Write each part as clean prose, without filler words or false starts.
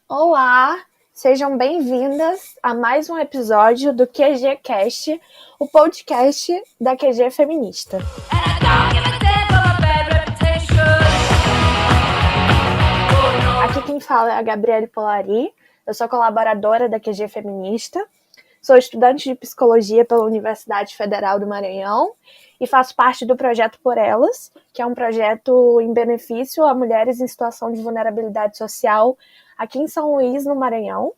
Olá, sejam bem-vindas a mais um episódio do QG Cast, o podcast da QG Feminista. Aqui quem fala é a Gabriele Polari, eu sou colaboradora da QG Feminista, sou estudante de Psicologia pela Universidade Federal do Maranhão e faço parte do projeto Por Elas, que é um projeto em benefício a mulheres em situação de vulnerabilidade social aqui em São Luís, no Maranhão.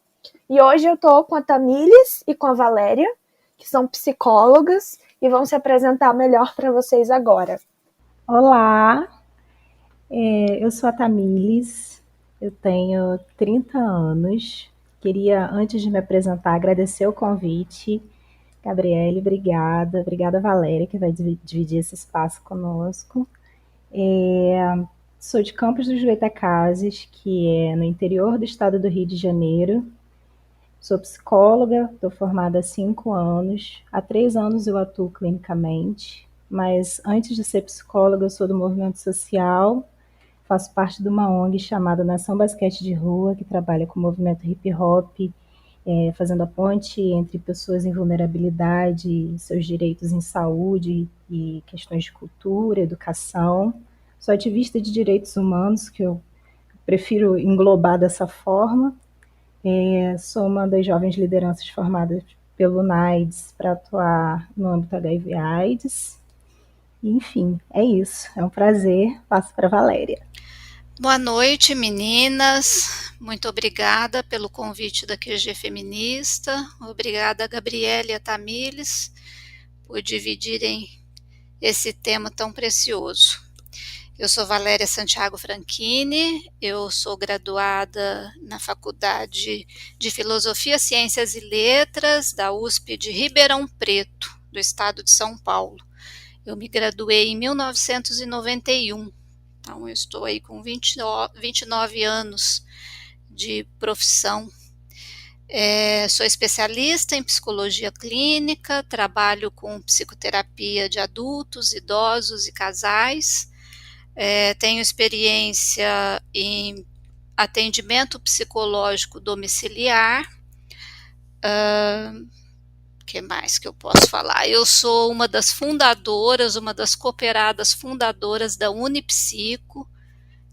E hoje eu estou com a Tamílis e com a Valéria, que são psicólogas e vão se apresentar melhor para vocês agora. Olá, eu sou a Tamílis, eu tenho 30 anos. Queria, antes de me apresentar, agradecer o convite. Gabriele, obrigada. Obrigada, Valéria, que vai dividir esse espaço conosco. Sou de Campos dos Goytacazes, que é no interior do estado do Rio de Janeiro. Sou psicóloga, estou formada há 5 anos. Há 3 anos eu atuo clinicamente, mas antes de ser psicóloga, eu sou do movimento social. Faço parte de uma ONG chamada Nação Basquete de Rua, que trabalha com o movimento hip hop, fazendo a ponte entre pessoas em vulnerabilidade, seus direitos em saúde e questões de cultura, educação. Sou ativista de direitos humanos, que eu prefiro englobar dessa forma. Sou uma das jovens lideranças formadas pelo NAIDS para atuar no âmbito HIV/AIDS. Enfim, é isso. É um prazer. Passo para a Valéria. Boa noite, meninas. Muito obrigada pelo convite da QG Feminista. Obrigada, Gabriele e a Tamílis, por dividirem esse tema tão precioso. Eu sou Valéria Santiago Franchini, eu sou graduada na Faculdade de Filosofia, Ciências e Letras da USP de Ribeirão Preto, do estado de São Paulo. Eu me graduei em 1991. Então, eu estou aí com 29 anos de profissão. Sou especialista em psicologia clínica, trabalho com psicoterapia de adultos, idosos e casais. Tenho experiência em atendimento psicológico domiciliar. Que mais que eu posso falar? Eu sou uma das fundadoras, uma das cooperadas fundadoras da Unipsico,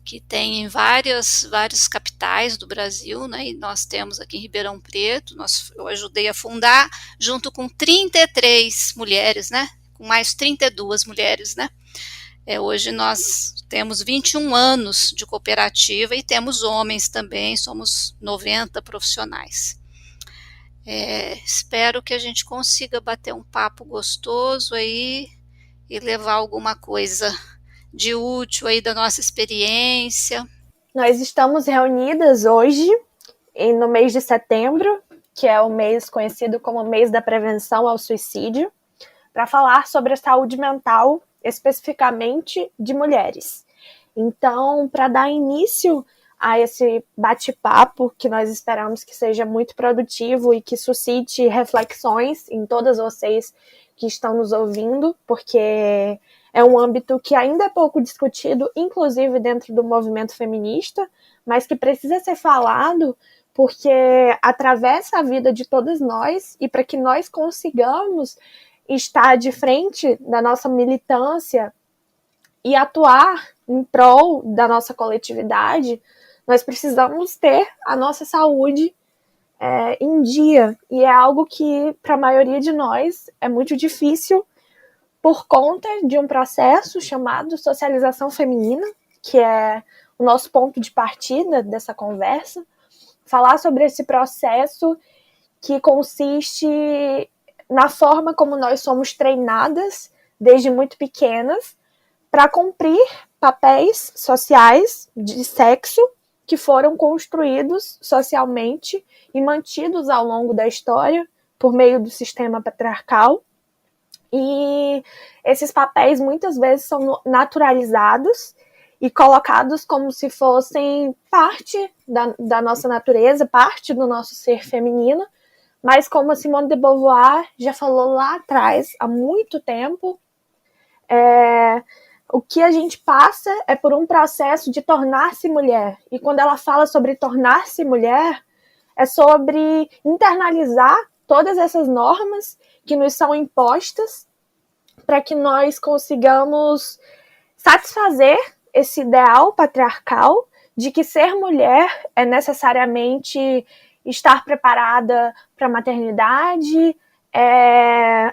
que tem em várias capitais do Brasil, né? E nós temos aqui em Ribeirão Preto. Eu ajudei a fundar junto com 33 mulheres, né? Com mais 32 mulheres, né? Hoje nós temos 21 anos de cooperativa e temos homens também, somos 90 profissionais. Espero que a gente consiga bater um papo gostoso aí e levar alguma coisa de útil aí da nossa experiência. Nós estamos reunidas hoje, no mês de setembro, que é o mês conhecido como o mês da prevenção ao suicídio, para falar sobre a saúde mental, especificamente de mulheres. Então, para dar início a esse bate-papo, que nós esperamos que seja muito produtivo e que suscite reflexões em todas vocês que estão nos ouvindo, porque é um âmbito que ainda é pouco discutido, inclusive dentro do movimento feminista, mas que precisa ser falado porque atravessa a vida de todas nós e para que nós consigamos estar de frente da nossa militância e atuar em prol da nossa coletividade, nós precisamos ter a nossa saúde em dia. E é algo que, para a maioria de nós, é muito difícil por conta de um processo chamado socialização feminina, que é o nosso ponto de partida dessa conversa. Falar sobre esse processo que consiste na forma como nós somos treinadas desde muito pequenas para cumprir papéis sociais de sexo que foram construídos socialmente e mantidos ao longo da história por meio do sistema patriarcal. E esses papéis muitas vezes são naturalizados e colocados como se fossem parte da nossa natureza, parte do nosso ser feminino, mas como a Simone de Beauvoir já falou lá atrás, há muito tempo, o que a gente passa é por um processo de tornar-se mulher. E quando ela fala sobre tornar-se mulher, é sobre internalizar todas essas normas que nos são impostas para que nós consigamos satisfazer esse ideal patriarcal de que ser mulher é necessariamente estar preparada para a maternidade,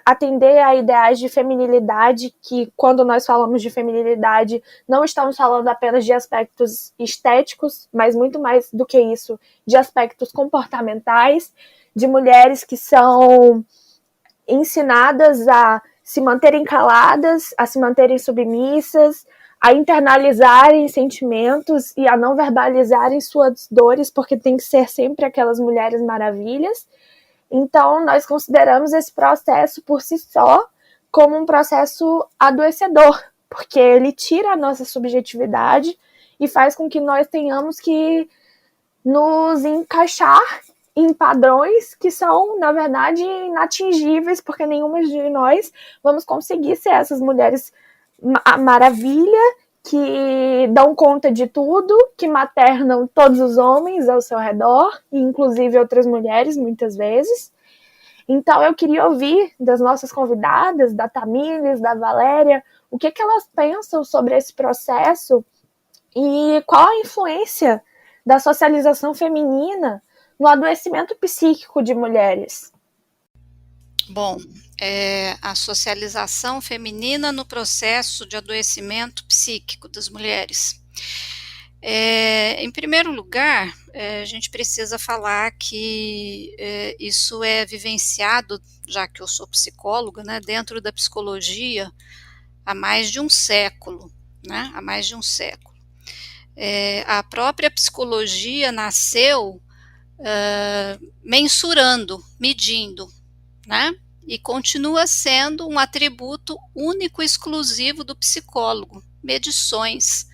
atender a ideais de feminilidade, que quando nós falamos de feminilidade, não estamos falando apenas de aspectos estéticos, mas muito mais do que isso, de aspectos comportamentais, de mulheres que são ensinadas a se manterem caladas, a se manterem submissas, a internalizarem sentimentos e a não verbalizarem suas dores, porque tem que ser sempre aquelas mulheres maravilhas. Então, nós consideramos esse processo por si só como um processo adoecedor, porque ele tira a nossa subjetividade e faz com que nós tenhamos que nos encaixar em padrões que são, na verdade, inatingíveis, porque nenhuma de nós vamos conseguir ser essas mulheres maravilha, que dão conta de tudo, que maternam todos os homens ao seu redor, inclusive outras mulheres, muitas vezes. Então, eu queria ouvir das nossas convidadas, da Tamílis, da Valéria, o que elas pensam sobre esse processo e qual a influência da socialização feminina no adoecimento psíquico de mulheres. Bom, a socialização feminina no processo de adoecimento psíquico das mulheres. Em primeiro lugar, a gente precisa falar que isso é vivenciado, já que eu sou psicóloga, né, dentro da psicologia há mais de um século, né, há mais de um século. A própria psicologia nasceu mensurando, medindo, né? E continua sendo um atributo único e exclusivo do psicólogo. Medições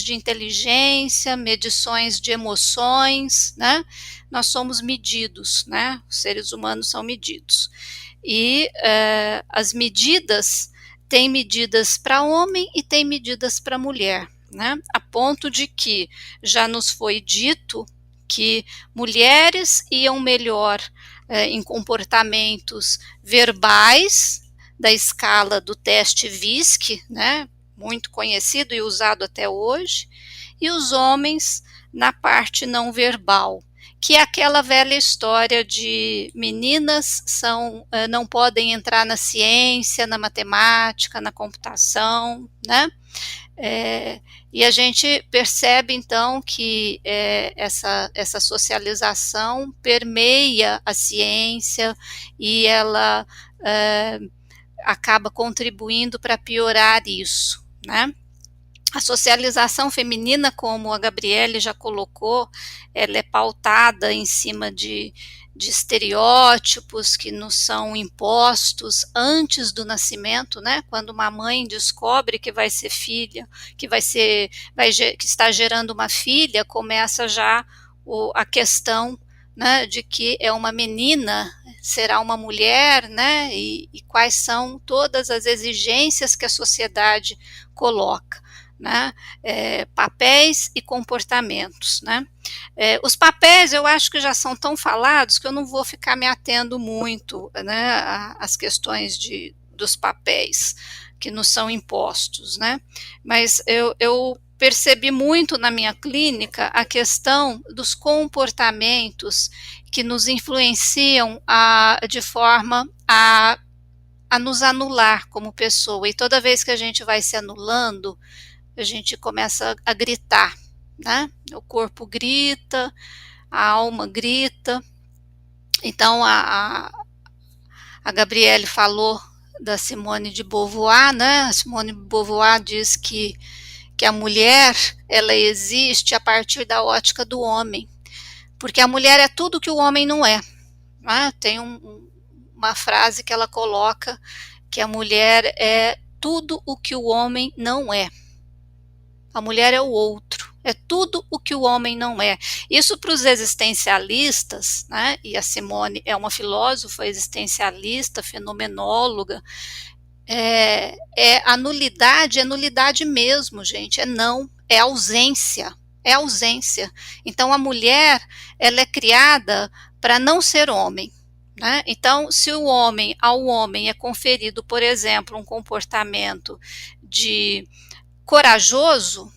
de inteligência, medições de emoções, né? Nós somos medidos, né? Os seres humanos são medidos. E as medidas, tem medidas para homem e tem medidas para mulher, né? A ponto de que já nos foi dito que mulheres iam melhor em comportamentos verbais da escala do teste VISC, né, muito conhecido e usado até hoje, e os homens na parte não verbal, que é aquela velha história de meninas não podem entrar na ciência, na matemática, na computação, né? E a gente percebe então que essa socialização permeia a ciência e ela acaba contribuindo para piorar isso, né? A socialização feminina, como a Gabriele já colocou, ela é pautada em cima de estereótipos que nos são impostos antes do nascimento, né? Quando uma mãe descobre que vai ser filha, que está gerando uma filha, começa já a questão, né, de que é uma menina, será uma mulher, né? E quais são todas as exigências que a sociedade coloca, né? Papéis e comportamentos, né? Os papéis eu acho que já são tão falados que eu não vou ficar me atendo muito, né, às questões dos papéis que nos são impostos, né? Mas eu percebi muito na minha clínica a questão dos comportamentos que nos influenciam de forma a nos anular como pessoa, e toda vez que a gente vai se anulando, a gente começa a gritar, né? O corpo grita, a alma grita. Então, a Gabriele falou da Simone de Beauvoir, né? A Simone de Beauvoir diz que a mulher, ela existe a partir da ótica do homem, porque a mulher é tudo que o homem não é, né? Tem uma frase que ela coloca que a mulher é tudo o que o homem não é. A mulher é o outro, é tudo o que o homem não é. Isso para os existencialistas, né? E a Simone é uma filósofa existencialista, fenomenóloga, a nulidade, é nulidade mesmo, gente, é não, é ausência, é ausência. Então a mulher, ela é criada para não ser homem, né? Então, se ao homem é conferido, por exemplo, um comportamento de corajoso,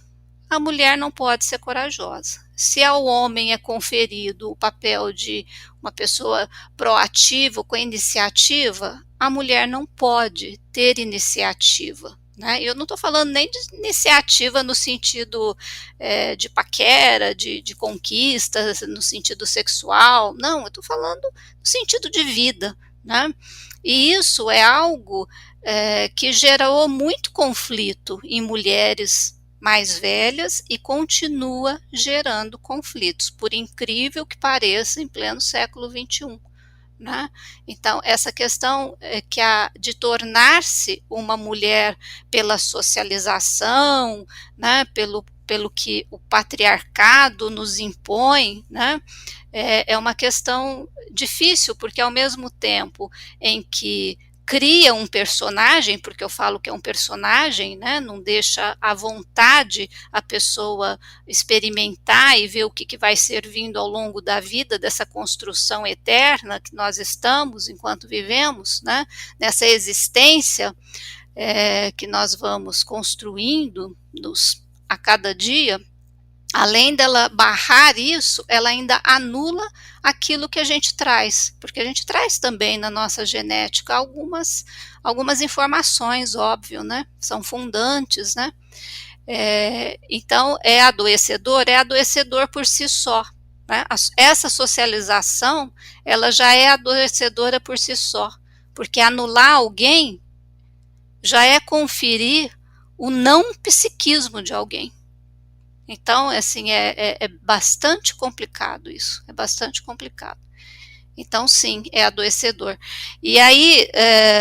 a mulher não pode ser corajosa. Se ao homem é conferido o papel de uma pessoa proativa, com iniciativa, a mulher não pode ter iniciativa. Né? Eu não estou falando nem de iniciativa no sentido de paquera, de conquista, no sentido sexual. Não, eu estou falando no sentido de vida. Né? E isso é algo que gerou muito conflito em mulheres mais velhas e continua gerando conflitos, por incrível que pareça, em pleno século XXI. Né? Então, essa questão de tornar-se uma mulher pela socialização, né, pelo que o patriarcado nos impõe, né, é uma questão difícil, porque ao mesmo tempo em que cria um personagem, porque eu falo que é um personagem, né, não deixa à vontade a pessoa experimentar e ver o que vai servindo ao longo da vida, dessa construção eterna que nós estamos enquanto vivemos, né, nessa existência que nós vamos construindo a cada dia. Além dela barrar isso, ela ainda anula aquilo que a gente traz, porque a gente traz também na nossa genética algumas informações, óbvio, né? São fundantes, né? Então, é adoecedor por si só. Né? Essa socialização, ela já é adoecedora por si só, porque anular alguém já é conferir o não psiquismo de alguém. Então, assim, é bastante complicado isso, é bastante complicado. Então, sim, é adoecedor. E aí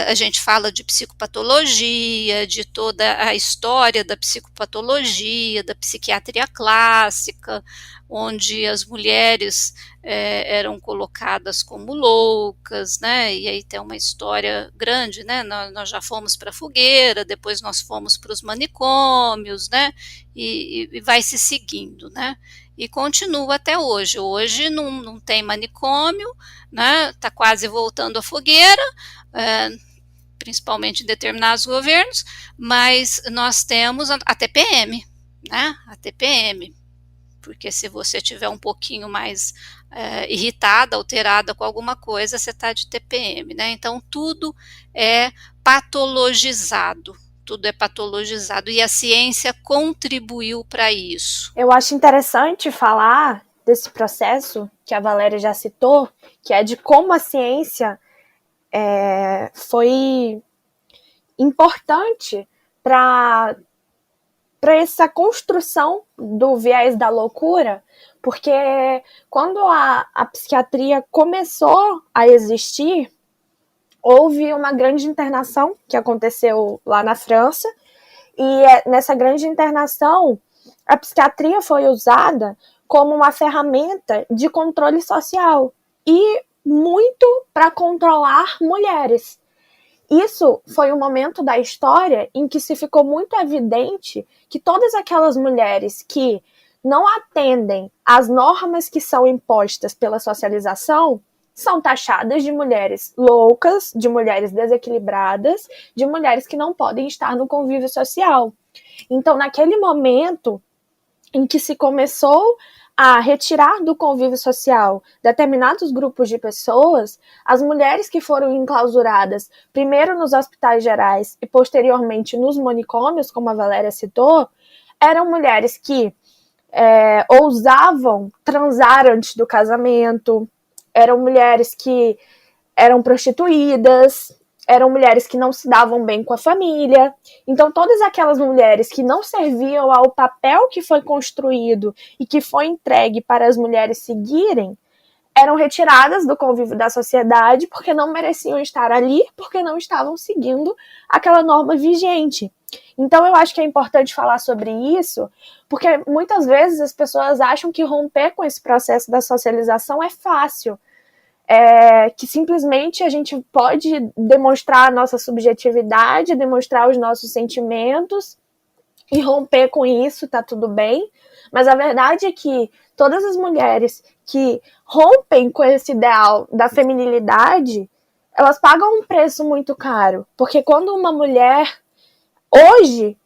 a gente fala de psicopatologia, de toda a história da psicopatologia, da psiquiatria clássica, onde as mulheres eram colocadas como loucas, né? E aí tem uma história grande, né? Nós já fomos para a fogueira, depois nós fomos para os manicômios, né? E vai se seguindo, né? E continua até hoje. Hoje não tem manicômio, né? Está quase voltando à fogueira, principalmente em determinados governos, mas nós temos a TPM, né? A TPM, porque se você tiver um pouquinho mais irritada, alterada com alguma coisa, você está de TPM, né? Então tudo é patologizado. Tudo é patologizado e a ciência contribuiu para isso. Eu acho interessante falar desse processo que a Valéria já citou, que é de como a ciência foi importante para essa construção do viés da loucura, porque quando a psiquiatria começou a existir, houve uma grande internação que aconteceu lá na França, e nessa grande internação, a psiquiatria foi usada como uma ferramenta de controle social e muito para controlar mulheres. Isso foi um momento da história em que se ficou muito evidente que todas aquelas mulheres que não atendem às normas que são impostas pela socialização são taxadas de mulheres loucas, de mulheres desequilibradas, de mulheres que não podem estar no convívio social. Então, naquele momento em que se começou a retirar do convívio social determinados grupos de pessoas, as mulheres que foram enclausuradas, primeiro nos hospitais gerais e posteriormente nos manicômios, como a Valéria citou, eram mulheres que ousavam transar antes do casamento, eram mulheres que eram prostituídas, eram mulheres que não se davam bem com a família. Então, todas aquelas mulheres que não serviam ao papel que foi construído e que foi entregue para as mulheres seguirem, eram retiradas do convívio da sociedade porque não mereciam estar ali, porque não estavam seguindo aquela norma vigente. Então, eu acho que é importante falar sobre isso, porque muitas vezes as pessoas acham que romper com esse processo da socialização é fácil. que simplesmente a gente pode demonstrar a nossa subjetividade, demonstrar os nossos sentimentos e romper com isso, tá tudo bem. Mas a verdade é que todas as mulheres que rompem com esse ideal da feminilidade, elas pagam um preço muito caro. Porque quando uma mulher, hoje,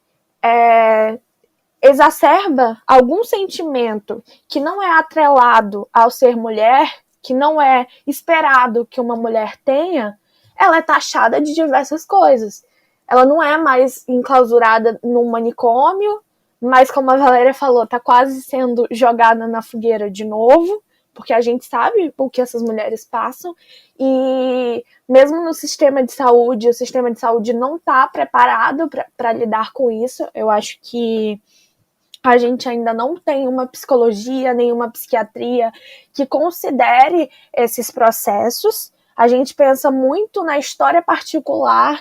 exacerba algum sentimento que não é atrelado ao ser mulher, que não é esperado que uma mulher tenha, ela é taxada de diversas coisas. Ela não é mais enclausurada num manicômio, mas, como a Valéria falou, tá quase sendo jogada na fogueira de novo, porque a gente sabe o que essas mulheres passam, e mesmo no sistema de saúde, o sistema de saúde não está preparado para lidar com isso. Eu acho que a gente ainda não tem uma psicologia, nenhuma psiquiatria que considere esses processos. A gente pensa muito na história particular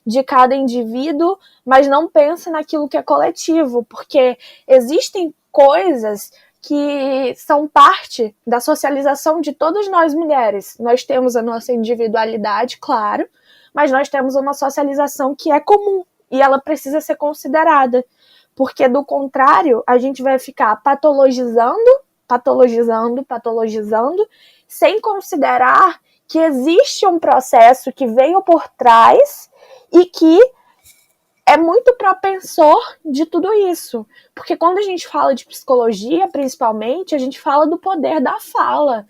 de cada indivíduo, mas não pensa naquilo que é coletivo, porque existem coisas que são parte da socialização de todas nós mulheres. Nós temos a nossa individualidade, claro, mas nós temos uma socialização que é comum e ela precisa ser considerada, porque do contrário, a gente vai ficar patologizando, sem considerar que existe um processo que veio por trás e que é muito propensor de tudo isso. Porque quando a gente fala de psicologia, principalmente, a gente fala do poder da fala,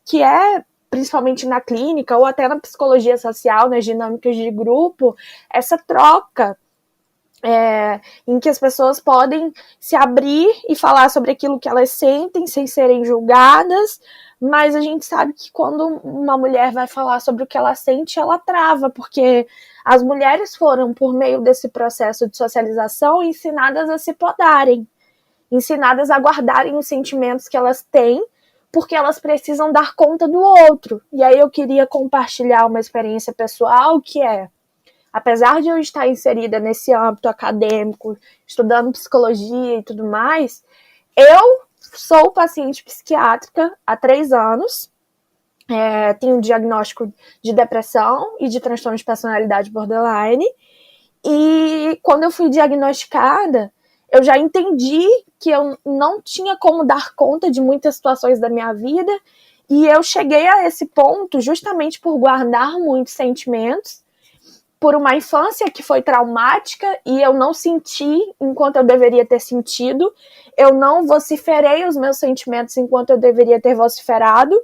que é, principalmente na clínica ou até na psicologia social, nas dinâmicas de grupo, essa troca em que as pessoas podem se abrir e falar sobre aquilo que elas sentem sem serem julgadas, mas a gente sabe que quando uma mulher vai falar sobre o que ela sente, ela trava, porque as mulheres foram, por meio desse processo de socialização, ensinadas a se podarem, ensinadas a guardarem os sentimentos que elas têm, porque elas precisam dar conta do outro. E aí eu queria compartilhar uma experiência pessoal, que apesar de eu estar inserida nesse âmbito acadêmico, estudando psicologia e tudo mais, eu sou paciente psiquiátrica há 3 anos, tenho um diagnóstico de depressão e de transtorno de personalidade borderline, e quando eu fui diagnosticada, eu já entendi que eu não tinha como dar conta de muitas situações da minha vida, e eu cheguei a esse ponto justamente por guardar muitos sentimentos, por uma infância que foi traumática e eu não senti enquanto eu deveria ter sentido, eu não vociferei os meus sentimentos enquanto eu deveria ter vociferado,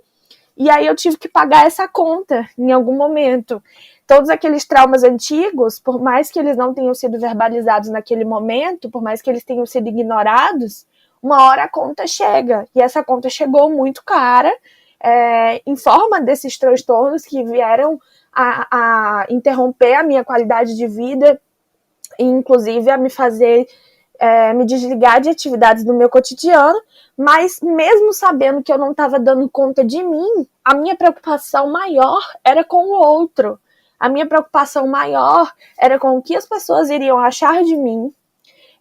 e aí eu tive que pagar essa conta em algum momento. Todos aqueles traumas antigos, por mais que eles não tenham sido verbalizados naquele momento, por mais que eles tenham sido ignorados, uma hora a conta chega, e essa conta chegou muito cara, em forma desses transtornos que vieram a interromper a minha qualidade de vida e inclusive a me fazer me desligar de atividades do meu cotidiano, mas mesmo sabendo que eu não estava dando conta de mim, a minha preocupação maior era com o outro. A minha preocupação maior era com o que as pessoas iriam achar de mim.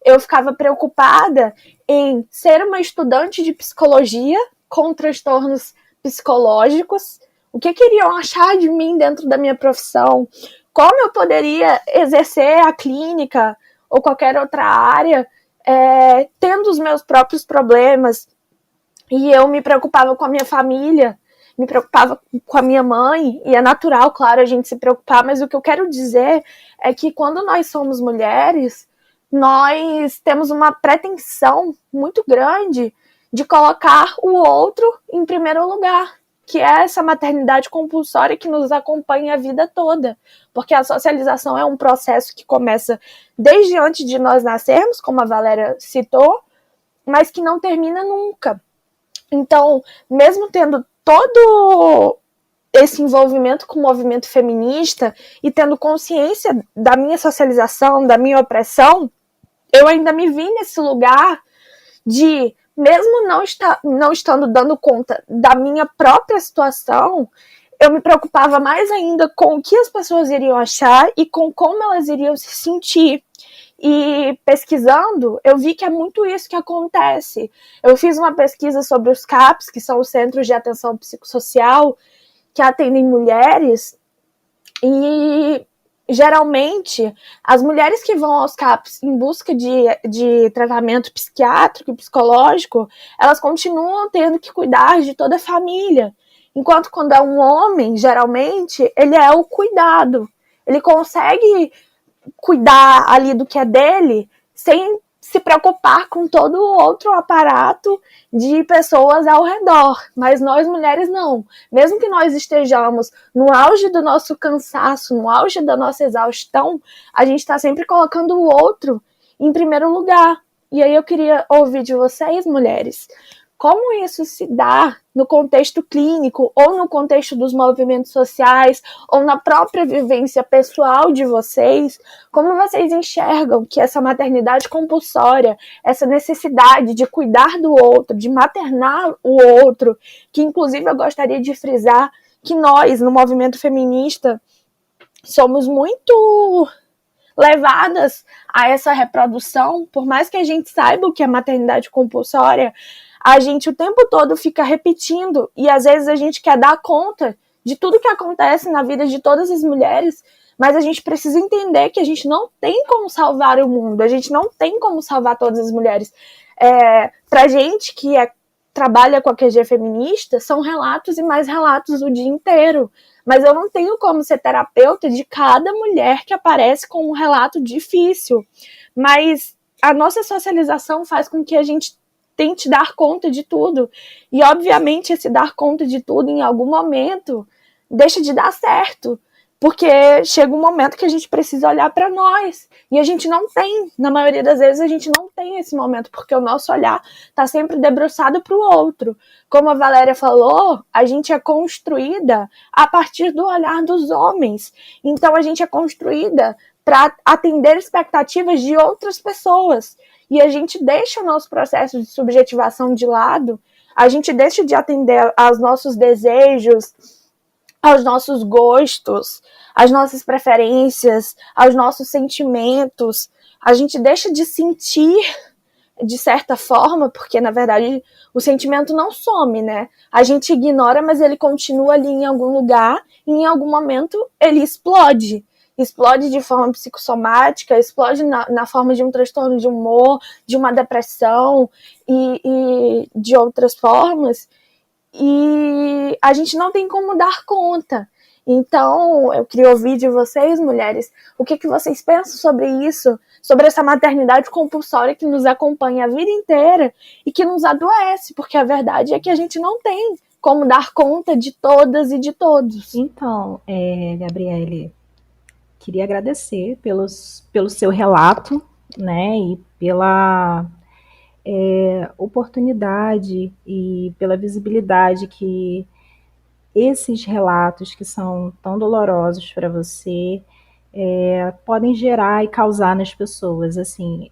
Eu ficava preocupada em ser uma estudante de psicologia com transtornos psicológicos. O que iriam achar de mim dentro da minha profissão? Como eu poderia exercer a clínica ou qualquer outra área tendo os meus próprios problemas? E eu me preocupava com a minha família, me preocupava com a minha mãe, e é natural, claro, a gente se preocupar, mas o que eu quero dizer é que quando nós somos mulheres, nós temos uma pretensão muito grande de colocar o outro em primeiro lugar, que é essa maternidade compulsória que nos acompanha a vida toda, porque a socialização é um processo que começa desde antes de nós nascermos, como a Valéria citou, mas que não termina nunca. Então, mesmo tendo todo esse envolvimento com o movimento feminista e tendo consciência da minha socialização, da minha opressão, eu ainda me vi nesse lugar de, mesmo não estando dando conta da minha própria situação, eu me preocupava mais ainda com o que as pessoas iriam achar e com como elas iriam se sentir. E pesquisando, eu vi que é muito isso que acontece. Eu fiz uma pesquisa sobre os CAPs, que são os Centros de Atenção Psicossocial, que atendem mulheres, e geralmente as mulheres que vão aos CAPs em busca de tratamento psiquiátrico e psicológico, elas continuam tendo que cuidar de toda a família. Enquanto quando é um homem, geralmente, ele é o cuidado. Ele consegue cuidar ali do que é dele sem se preocupar com todo o outro aparato de pessoas ao redor. Mas nós mulheres não. Mesmo que nós estejamos no auge do nosso cansaço, no auge da nossa exaustão, a gente está sempre colocando o outro em primeiro lugar. E aí eu queria ouvir de vocês, mulheres, como isso se dá no contexto clínico, ou no contexto dos movimentos sociais, ou na própria vivência pessoal de vocês, como vocês enxergam que essa maternidade compulsória, essa necessidade de cuidar do outro, de maternar o outro, que inclusive eu gostaria de frisar que nós, no movimento feminista, somos muito levadas a essa reprodução, por mais que a gente saiba o que é maternidade compulsória, a gente o tempo todo fica repetindo e às vezes a gente quer dar conta de tudo que acontece na vida de todas as mulheres, mas a gente precisa entender que a gente não tem como salvar o mundo, a gente não tem como salvar todas as mulheres. Pra gente que trabalha com a QG feminista, são relatos e mais relatos o dia inteiro. Mas eu não tenho como ser terapeuta de cada mulher que aparece com um relato difícil. Mas a nossa socialização faz com que a gente tente dar conta de tudo. E, obviamente, esse dar conta de tudo, em algum momento, deixa de dar certo. Porque chega um momento que a gente precisa olhar para nós. E a gente não tem. Na maioria das vezes, a gente não tem esse momento, porque o nosso olhar está sempre debruçado para o outro. Como a Valéria falou, a gente é construída a partir do olhar dos homens. Então, a gente é construída para atender expectativas de outras pessoas. E a gente deixa o nosso processo de subjetivação de lado, a gente deixa de atender aos nossos desejos, aos nossos gostos, às nossas preferências, aos nossos sentimentos. A gente deixa de sentir de certa forma, porque na verdade o sentimento não some, né? A gente ignora, mas ele continua ali em algum lugar e em algum momento ele explode. Explode de forma psicossomática, explode na forma de um transtorno de humor, de uma depressão e de outras formas. E a gente não tem como dar conta. Então, eu queria ouvir de vocês, mulheres, o que vocês pensam sobre isso, sobre essa maternidade compulsória que nos acompanha a vida inteira e que nos adoece, porque a verdade é que a gente não tem como dar conta de todas e de todos. Então, Gabriele, queria agradecer pelo seu relato, né, e pela oportunidade e pela visibilidade que esses relatos que são tão dolorosos para você podem gerar e causar nas pessoas. Assim,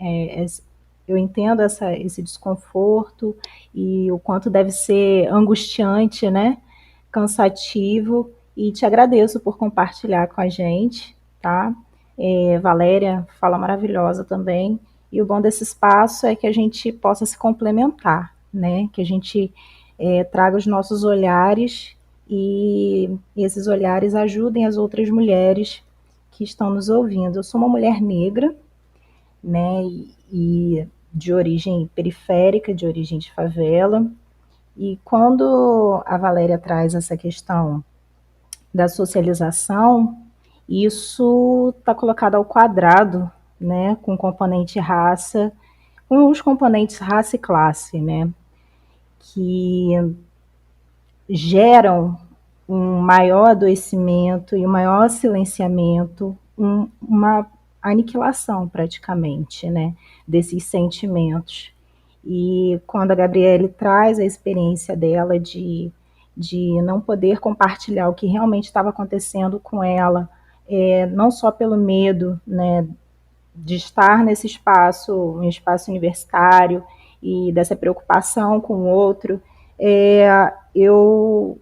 eu entendo esse desconforto e o quanto deve ser angustiante, né? Cansativo, e te agradeço por compartilhar com a gente, tá? Valéria, fala maravilhosa também, e o bom desse espaço é que a gente possa se complementar, né? Que a gente traga os nossos olhares e esses olhares ajudem as outras mulheres que estão nos ouvindo. Eu sou uma mulher negra, né? E de origem periférica, de origem de favela. E quando a Valéria traz essa questão da socialização, isso está colocado ao quadrado, né, com componente raça, com os componentes raça e classe, né, que geram um maior adoecimento e um maior silenciamento, uma aniquilação praticamente, né, desses sentimentos. E quando a Gabriele traz a experiência dela de não poder compartilhar o que realmente estava acontecendo com ela, não só pelo medo, né, de estar nesse espaço, um espaço universitário, e dessa preocupação com o outro, eu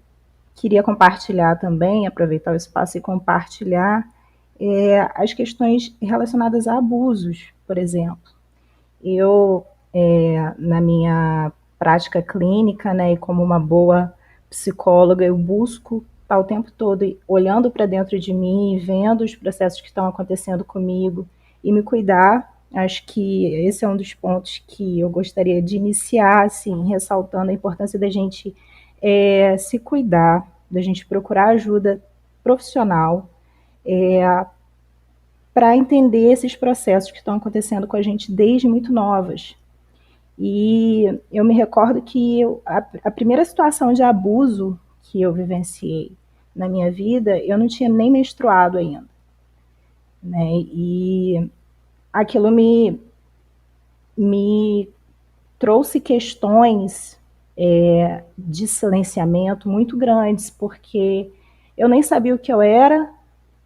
queria compartilhar também, aproveitar o espaço e compartilhar as questões relacionadas a abusos, por exemplo. Eu, na minha prática clínica, né, e como uma boa psicóloga, eu busco estar o tempo todo olhando para dentro de mim, vendo os processos que estão acontecendo comigo e me cuidar. Acho que esse é um dos pontos que eu gostaria de iniciar, assim, ressaltando a importância da gente se cuidar, da gente procurar ajuda profissional, para entender esses processos que estão acontecendo com a gente desde muito novas. E eu me recordo que a primeira situação de abuso que eu vivenciei na minha vida, eu não tinha nem menstruado ainda, né? E aquilo me trouxe questões de silenciamento muito grandes, porque eu nem sabia o que eu era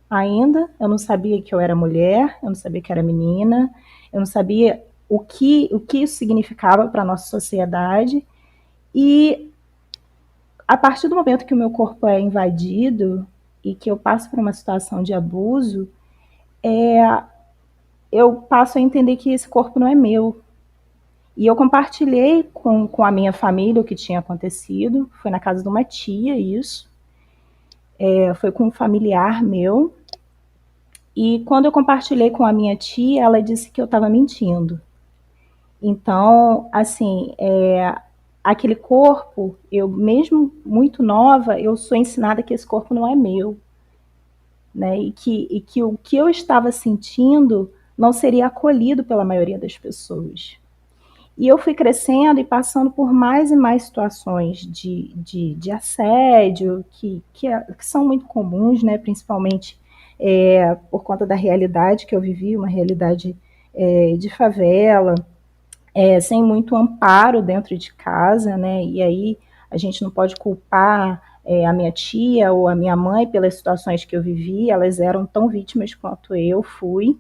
ainda, eu não sabia que eu era mulher, eu não sabia que era menina, eu não sabia o que isso significava para a nossa sociedade. E a partir do momento que o meu corpo é invadido e que eu passo por uma situação de abuso, eu passo a entender que esse corpo não é meu. E eu compartilhei com a minha família o que tinha acontecido. Foi na casa de uma tia isso. Foi com um familiar meu. E quando eu compartilhei com a minha tia, ela disse que eu estava mentindo. Então, assim, aquele corpo, eu mesmo muito nova, eu sou ensinada que esse corpo não é meu, né? E que o que eu estava sentindo não seria acolhido pela maioria das pessoas. E eu fui crescendo e passando por mais e mais situações de assédio, que são muito comuns, né? Principalmente por conta da realidade que eu vivi, uma realidade de favela, sem muito amparo dentro de casa, né? E aí a gente não pode culpar a minha tia ou a minha mãe pelas situações que eu vivi, elas eram tão vítimas quanto eu fui.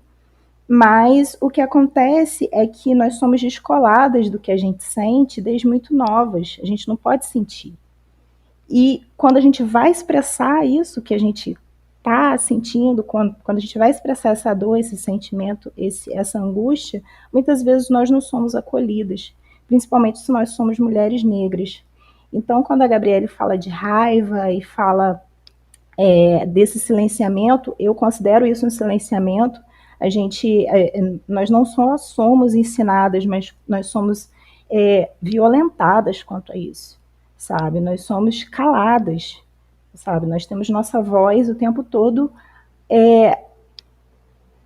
Mas o que acontece é que nós somos descoladas do que a gente sente desde muito novas. A gente não pode sentir. E quando a gente vai expressar isso que a gente está sentindo, quando a gente vai expressar essa dor, esse sentimento, essa angústia, muitas vezes nós não somos acolhidas, principalmente se nós somos mulheres negras. Então, quando a Gabriele fala de raiva e fala desse silenciamento, eu considero isso um silenciamento. Nós não só somos ensinadas, mas nós somos violentadas quanto a isso, sabe? Nós somos caladas, sabe? Nós temos nossa voz o tempo todo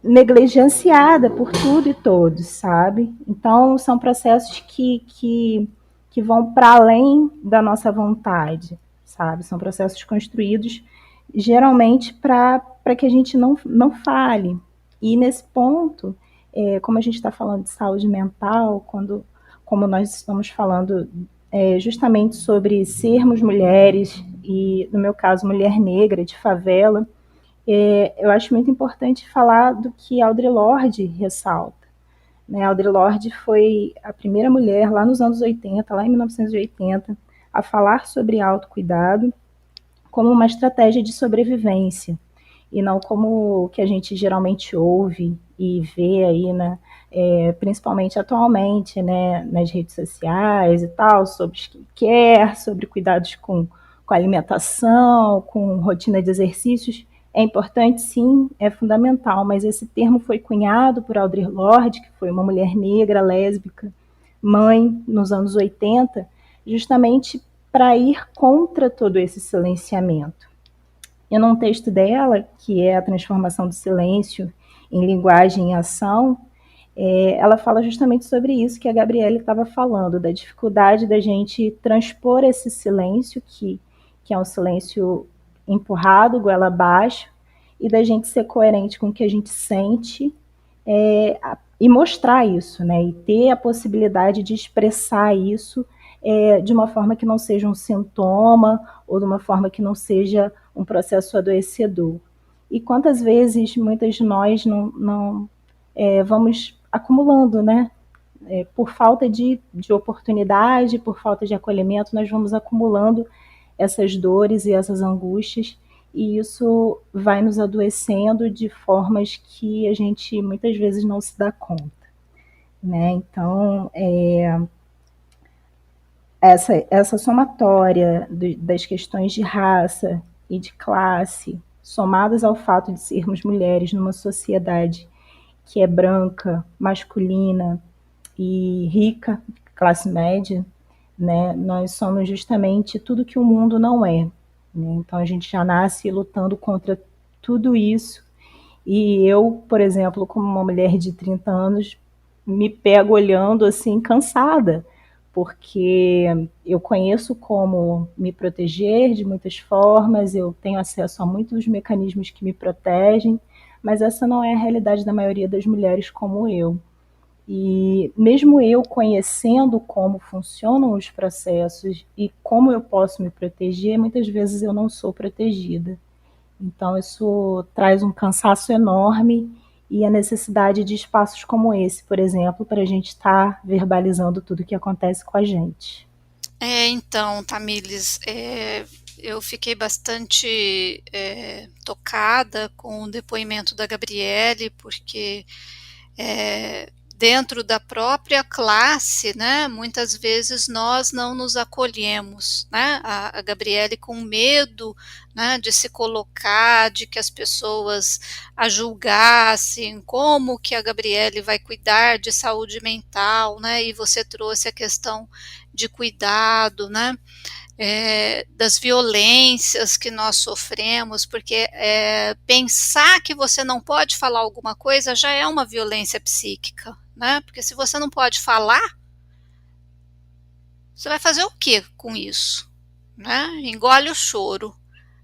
negligenciada por tudo e todos, sabe? Então, são processos que vão para além da nossa vontade, sabe? São processos construídos geralmente para que a gente não fale. E nesse ponto, como a gente está falando de saúde mental, como nós estamos falando justamente sobre sermos mulheres, e no meu caso, mulher negra de favela, eu acho muito importante falar do que Audre Lorde ressalta. Né? Audre Lorde foi a primeira mulher lá nos anos 80, lá em 1980, a falar sobre autocuidado como uma estratégia de sobrevivência, e não como o que a gente geralmente ouve e vê aí, né, principalmente atualmente, né, nas redes sociais e tal, sobre skincare, sobre cuidados com alimentação, com rotina de exercícios. É importante, sim, é fundamental, mas esse termo foi cunhado por Audre Lorde, que foi uma mulher negra, lésbica, mãe, nos anos 80, justamente para ir contra todo esse silenciamento. E num texto dela, que é A Transformação do Silêncio em Linguagem e Ação, ela fala justamente sobre isso que a Gabriele estava falando, da dificuldade da gente transpor esse silêncio, que é um silêncio empurrado, goela abaixo, e da gente ser coerente com o que a gente sente e mostrar isso, né? E ter a possibilidade de expressar isso de uma forma que não seja um sintoma ou de uma forma que não seja um processo adoecedor. E quantas vezes muitas de nós não vamos acumulando, né? Por falta de oportunidade, por falta de acolhimento, nós vamos acumulando essas dores e essas angústias, e isso vai nos adoecendo de formas que a gente muitas vezes não se dá conta, né? Então, essa somatória das questões de raça e de classe, somadas ao fato de sermos mulheres numa sociedade que é branca, masculina e rica, classe média, né? Nós somos justamente tudo que o mundo não é. Né? Então a gente já nasce lutando contra tudo isso. E eu, por exemplo, como uma mulher de 30 anos, me pego olhando assim, cansada, porque eu conheço como me proteger de muitas formas, eu tenho acesso a muitos mecanismos que me protegem, mas essa não é a realidade da maioria das mulheres como eu. E mesmo eu conhecendo como funcionam os processos e como eu posso me proteger, muitas vezes eu não sou protegida. Então, isso traz um cansaço enorme e a necessidade de espaços como esse, por exemplo, para a gente estar verbalizando tudo o que acontece com a gente. Então, Tamires, eu fiquei bastante tocada com o depoimento da Gabriele, porque dentro da própria classe, né, muitas vezes nós não nos acolhemos, né, a Gabriele com medo, né, de se colocar, de que as pessoas a julgassem, como que a Gabriele vai cuidar de saúde mental, né, e você trouxe a questão de cuidado, né, das violências que nós sofremos, porque pensar que você não pode falar alguma coisa já é uma violência psíquica, né? Porque se você não pode falar, você vai fazer o que com isso? Né? Engole o choro.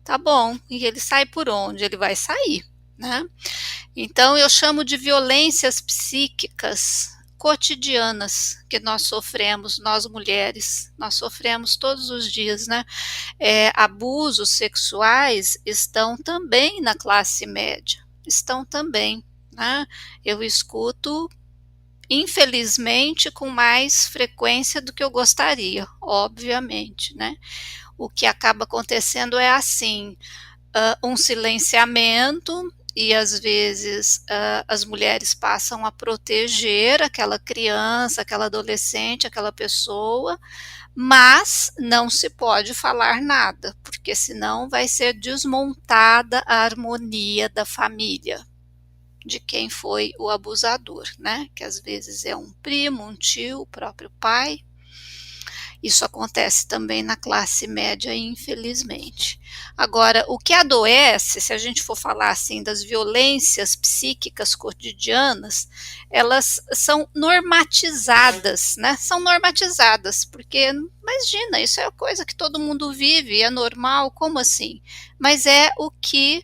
Tá bom, e ele sai por onde? Ele vai sair, né? Então eu chamo de violências psíquicas cotidianas que nós sofremos, nós mulheres, nós sofremos todos os dias, né? Abusos sexuais estão também na classe média, estão também, né? Eu escuto, infelizmente, com mais frequência do que eu gostaria, obviamente, né? O que acaba acontecendo é assim, um silenciamento, e às vezes as mulheres passam a proteger aquela criança, aquela adolescente, aquela pessoa, mas não se pode falar nada, porque senão vai ser desmontada a harmonia da família, de quem foi o abusador, né? Que às vezes é um primo, um tio, o próprio pai. Isso acontece também na classe média, infelizmente. Agora, o que adoece, se a gente for falar assim das violências psíquicas cotidianas, elas são normatizadas, né? São normatizadas, porque, imagina, isso é coisa que todo mundo vive, é normal, como assim? Mas é o que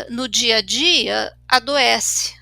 no dia a dia adoece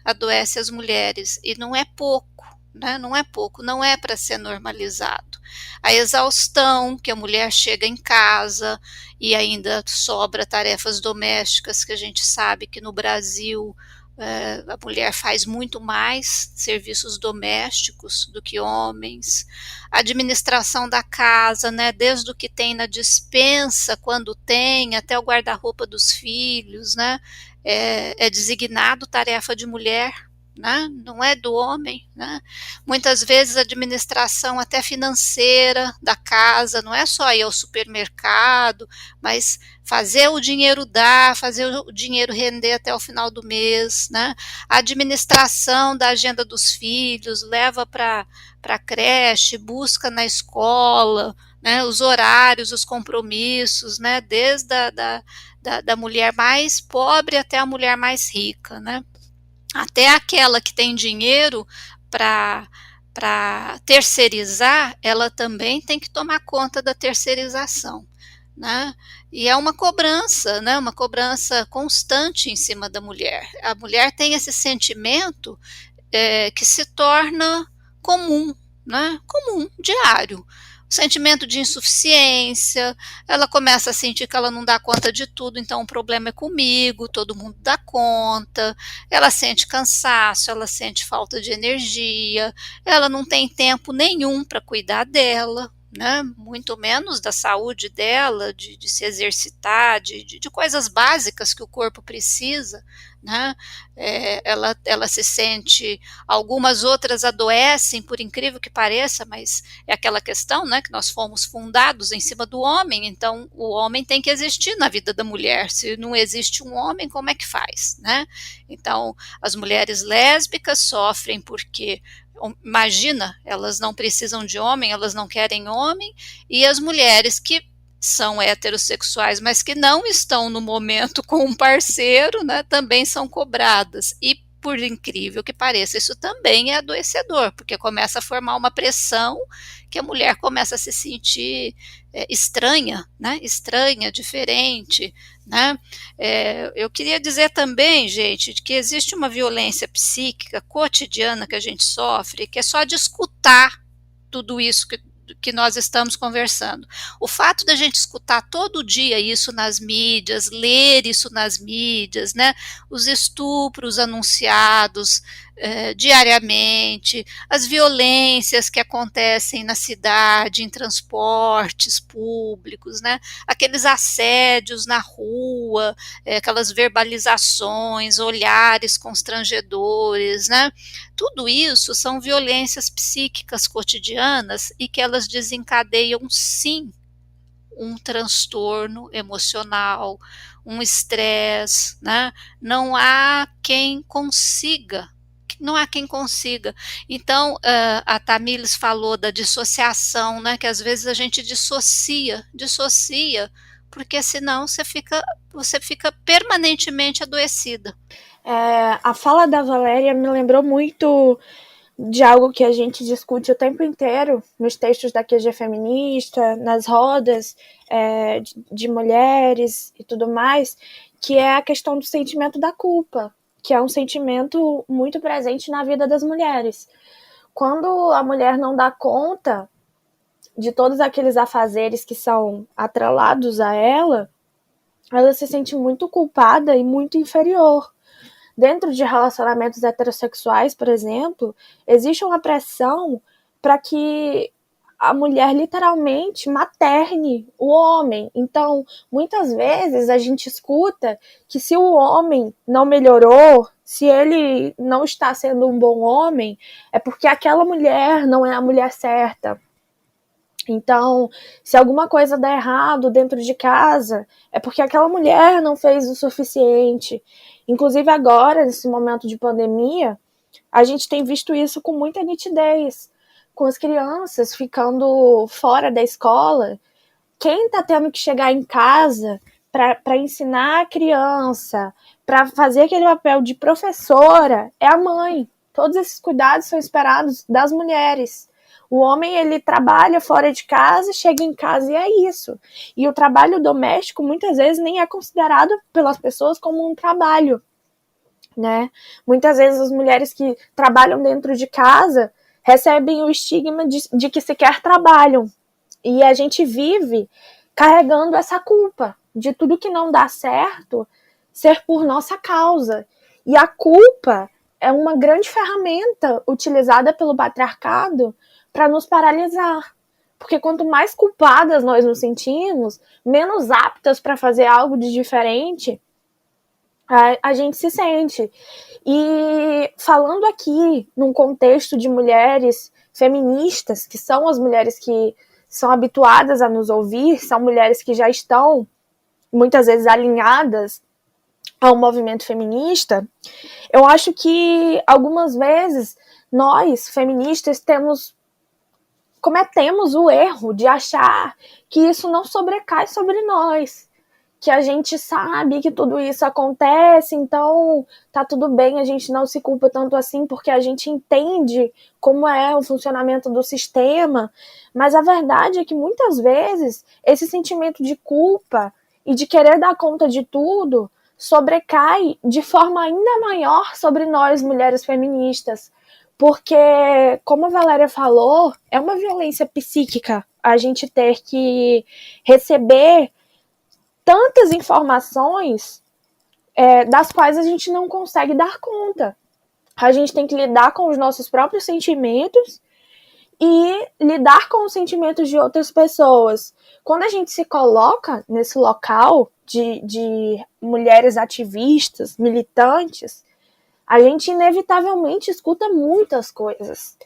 as mulheres, e não é pouco. Né? Não é pouco, não é para ser normalizado. A exaustão, que a mulher chega em casa e ainda sobra tarefas domésticas, que a gente sabe que no Brasil a mulher faz muito mais serviços domésticos do que homens. A administração da casa, né, desde o que tem na despensa, quando tem, até o guarda-roupa dos filhos, né, é designado tarefa de mulher. Né? Não é do homem, né? Muitas vezes a administração até financeira da casa, não é só ir ao supermercado, mas fazer o dinheiro dar, fazer o dinheiro render até o final do mês, né? A administração da agenda dos filhos, leva para a creche, busca na escola, né? Os horários, os compromissos, né? Desde da mulher mais pobre até a mulher mais rica, né? Até aquela que tem dinheiro para terceirizar, ela também tem que tomar conta da terceirização, né? E é uma cobrança, né? Uma cobrança constante em cima da mulher. A mulher tem esse sentimento que se torna comum, né? Comum, diário. Sentimento de insuficiência, ela começa a sentir que ela não dá conta de tudo, então o problema é comigo, todo mundo dá conta, ela sente cansaço, ela sente falta de energia, ela não tem tempo nenhum para cuidar dela, né? Muito menos da saúde dela, de se exercitar, de coisas básicas que o corpo precisa, né? Ela se sente, algumas outras adoecem, por incrível que pareça, mas é aquela questão, né, que nós fomos fundados em cima do homem, então o homem tem que existir na vida da mulher. Se não existe um homem, como é que faz, né? Então, as mulheres lésbicas sofrem porque, imagina, elas não precisam de homem, elas não querem homem, e as mulheres que são heterossexuais, mas que não estão no momento com um parceiro, né, também são cobradas. E, por incrível que pareça, isso também é adoecedor, porque começa a formar uma pressão que a mulher começa a se sentir estranha, né, estranha, diferente, né. Eu queria dizer também, gente, que existe uma violência psíquica cotidiana que a gente sofre, que é só de escutar tudo isso que nós estamos conversando. O fato da gente escutar todo dia isso nas mídias, ler isso nas mídias, né, os estupros anunciados diariamente, as violências que acontecem na cidade, em transportes públicos, né, aqueles assédios na rua, aquelas verbalizações, olhares constrangedores, né, tudo isso são violências psíquicas cotidianas e que elas desencadeiam, sim, um transtorno emocional, um estresse, né? Não há quem consiga. Não há quem consiga. Então, a Tamires falou da dissociação, né? Que às vezes a gente dissocia, porque senão você fica permanentemente adoecida. A fala da Valéria me lembrou muito de algo que a gente discute o tempo inteiro nos textos da QG feminista, nas rodas de mulheres e tudo mais, que é a questão do sentimento da culpa, que é um sentimento muito presente na vida das mulheres. Quando a mulher não dá conta de todos aqueles afazeres que são atrelados a ela se sente muito culpada e muito inferior. Dentro de relacionamentos heterossexuais, por exemplo, existe uma pressão para que a mulher literalmente materne o homem. Então, muitas vezes a gente escuta que se o homem não melhorou, se ele não está sendo um bom homem, é porque aquela mulher não é a mulher certa. Então, se alguma coisa der errado dentro de casa, é porque aquela mulher não fez o suficiente. Inclusive agora, nesse momento de pandemia, a gente tem visto isso com muita nitidez, com as crianças ficando fora da escola. Quem está tendo que chegar em casa para ensinar a criança, para fazer aquele papel de professora, é a mãe. Todos esses cuidados são esperados das mulheres. O homem, ele trabalha fora de casa, chega em casa e é isso. E o trabalho doméstico, muitas vezes, nem é considerado pelas pessoas como um trabalho, né? Muitas vezes as mulheres que trabalham dentro de casa recebem o estigma de que sequer trabalham. E a gente vive carregando essa culpa de tudo que não dá certo ser por nossa causa. E a culpa é uma grande ferramenta utilizada pelo patriarcado para nos paralisar. Porque quanto mais culpadas nós nos sentimos, menos aptas para fazer algo de diferente a gente se sente. E falando aqui num contexto de mulheres feministas, que são as mulheres que são habituadas a nos ouvir, são mulheres que já estão muitas vezes alinhadas ao movimento feminista, eu acho que algumas vezes nós, feministas, cometemos o erro de achar que isso não sobrecai sobre nós, que a gente sabe que tudo isso acontece, então tá tudo bem, a gente não se culpa tanto assim, porque a gente entende como é o funcionamento do sistema, mas a verdade é que muitas vezes esse sentimento de culpa e de querer dar conta de tudo sobrecai de forma ainda maior sobre nós, mulheres feministas, porque, como a Valéria falou, é uma violência psíquica a gente ter que receber tantas informações das quais a gente não consegue dar conta. A gente tem que lidar com os nossos próprios sentimentos e lidar com os sentimentos de outras pessoas. Quando a gente se coloca nesse local de mulheres ativistas, militantes, a gente inevitavelmente escuta muitas coisas.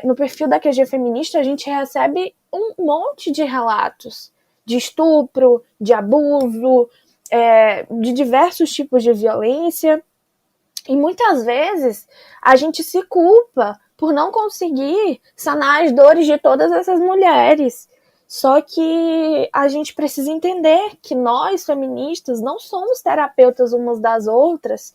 No perfil da QG Feminista, a gente recebe um monte de relatos de estupro, de abuso, de diversos tipos de violência. E muitas vezes a gente se culpa por não conseguir sanar as dores de todas essas mulheres. Só que a gente precisa entender que nós, feministas, não somos terapeutas umas das outras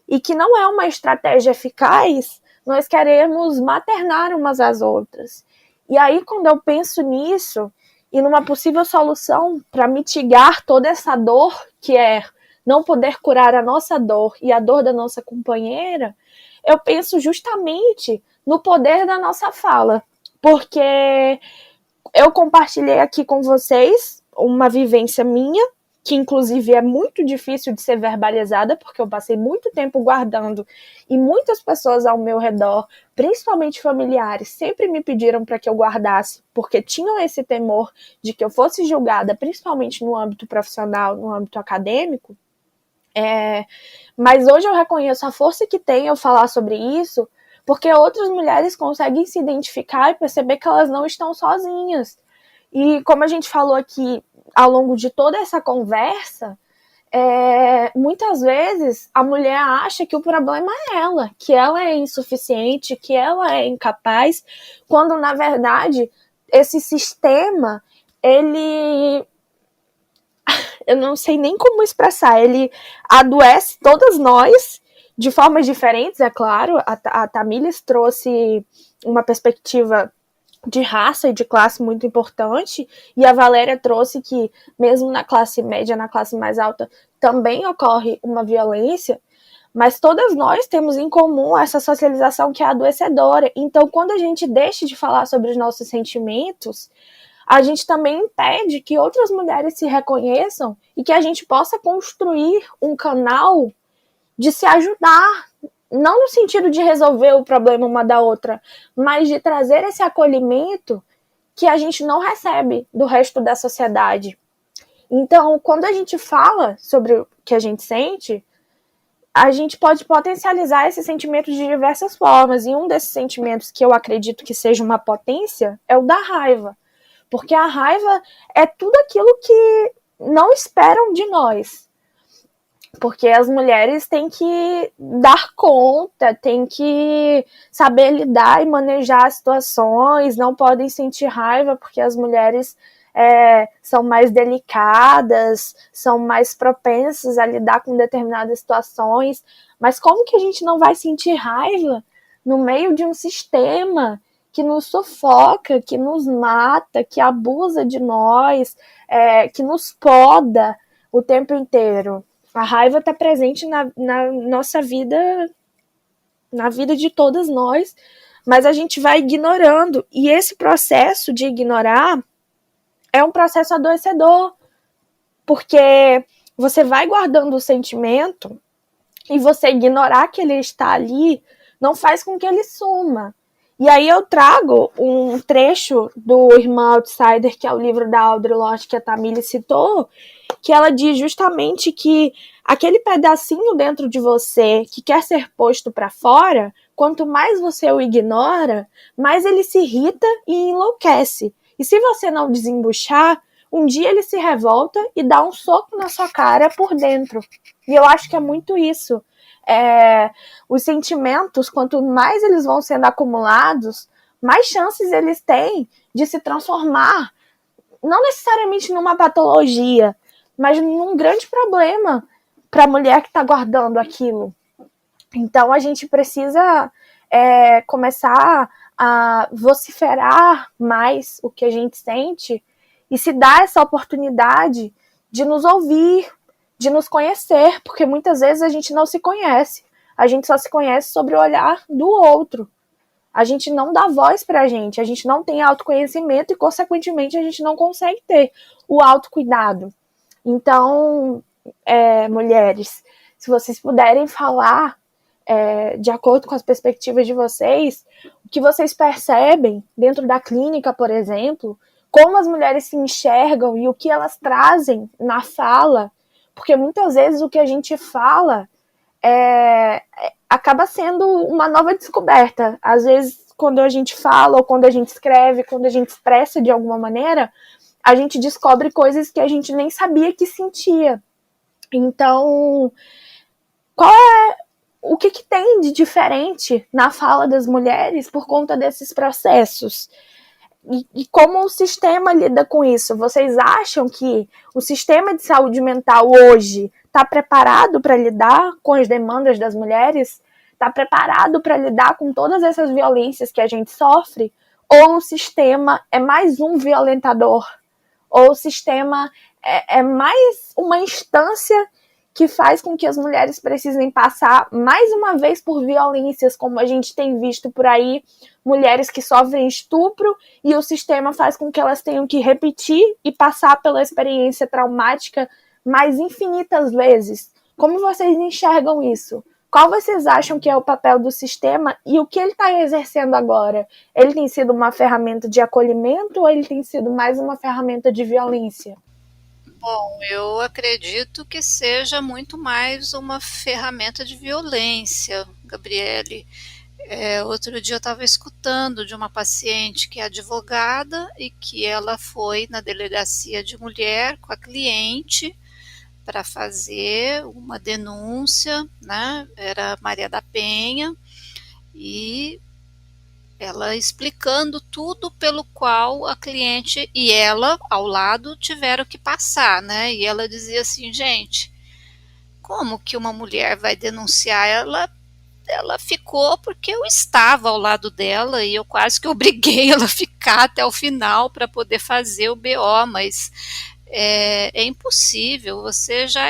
e que não é uma estratégia eficaz nós queremos maternar umas às outras. E aí, quando eu penso nisso e numa possível solução para mitigar toda essa dor, que é não poder curar a nossa dor e a dor da nossa companheira, eu penso justamente no poder da nossa fala. Porque eu compartilhei aqui com vocês uma vivência minha, que inclusive é muito difícil de ser verbalizada, porque eu passei muito tempo guardando, e muitas pessoas ao meu redor, principalmente familiares, sempre me pediram para que eu guardasse, porque tinham esse temor de que eu fosse julgada, principalmente no âmbito profissional, no âmbito acadêmico. Mas hoje eu reconheço a força que tem eu falar sobre isso, porque outras mulheres conseguem se identificar e perceber que elas não estão sozinhas. E como a gente falou aqui ao longo de toda essa conversa, muitas vezes a mulher acha que o problema é ela, que ela é insuficiente, que ela é incapaz, quando na verdade esse sistema, eu não sei nem como expressar, ele adoece todas nós de formas diferentes, é claro. A Tamílis trouxe uma perspectiva de raça e de classe muito importante, e a Valéria trouxe que mesmo na classe média, na classe mais alta, também ocorre uma violência, mas todas nós temos em comum essa socialização que é adoecedora. Então, quando a gente deixa de falar sobre os nossos sentimentos, a gente também impede que outras mulheres se reconheçam e que a gente possa construir um canal de se ajudar, não no sentido de resolver o problema uma da outra, mas de trazer esse acolhimento que a gente não recebe do resto da sociedade. Então, quando a gente fala sobre o que a gente sente, a gente pode potencializar esses sentimentos de diversas formas, e um desses sentimentos que eu acredito que seja uma potência é o da raiva, porque a raiva é tudo aquilo que não esperam de nós. Porque as mulheres têm que dar conta, têm que saber lidar e manejar as situações, não podem sentir raiva porque as mulheres são mais delicadas, são mais propensas a lidar com determinadas situações. Mas como que a gente não vai sentir raiva no meio de um sistema que nos sufoca, que nos mata, que abusa de nós, que nos poda o tempo inteiro? A raiva está presente na nossa vida, na vida de todas nós, mas a gente vai ignorando. E esse processo de ignorar é um processo adoecedor, porque você vai guardando o sentimento e você ignorar que ele está ali não faz com que ele suma. E aí eu trago um trecho do Irmã Outsider, que é o livro da Audre Lorde que a Tamílis citou, que ela diz justamente que aquele pedacinho dentro de você que quer ser posto para fora, quanto mais você o ignora, mais ele se irrita e enlouquece. E se você não desembuchar, um dia ele se revolta e dá um soco na sua cara por dentro. E eu acho que é muito isso. Os sentimentos, quanto mais eles vão sendo acumulados, mais chances eles têm de se transformar, não necessariamente numa patologia, mas num grande problema para a mulher que está guardando aquilo. Então a gente precisa começar a vociferar mais o que a gente sente e se dar essa oportunidade de nos ouvir, de nos conhecer, porque muitas vezes a gente não se conhece. A gente só se conhece sobre o olhar do outro. A gente não dá voz pra gente, a gente não tem autoconhecimento e, consequentemente, a gente não consegue ter o autocuidado. Então, mulheres, se vocês puderem falar, de acordo com as perspectivas de vocês, o que vocês percebem dentro da clínica, por exemplo, como as mulheres se enxergam e o que elas trazem na fala, porque muitas vezes o que a gente fala acaba sendo uma nova descoberta. Às vezes, quando a gente fala, ou quando a gente escreve, quando a gente expressa de alguma maneira, a gente descobre coisas que a gente nem sabia que sentia. Então, o que tem de diferente na fala das mulheres por conta desses processos? E como o sistema lida com isso? Vocês acham que o sistema de saúde mental hoje está preparado para lidar com as demandas das mulheres? Está preparado para lidar com todas essas violências que a gente sofre? Ou o sistema é mais um violentador? Ou o sistema é mais uma instância que faz com que as mulheres precisem passar mais uma vez por violências, como a gente tem visto por aí, mulheres que sofrem estupro, e o sistema faz com que elas tenham que repetir e passar pela experiência traumática mais infinitas vezes. Como vocês enxergam isso? Qual vocês acham que é o papel do sistema e o que ele está exercendo agora? Ele tem sido uma ferramenta de acolhimento ou ele tem sido mais uma ferramenta de violência? Bom, eu acredito que seja muito mais uma ferramenta de violência, Gabriele. Outro dia eu estava escutando de uma paciente que é advogada e que ela foi na delegacia de mulher com a cliente para fazer uma denúncia, né? Era Maria da Penha, e ela explicando tudo pelo qual a cliente e ela ao lado tiveram que passar, né? E ela dizia assim, gente, como que uma mulher vai denunciar? Ela ficou porque eu estava ao lado dela e eu quase que obriguei ela a ficar até o final para poder fazer o BO, mas é impossível, você já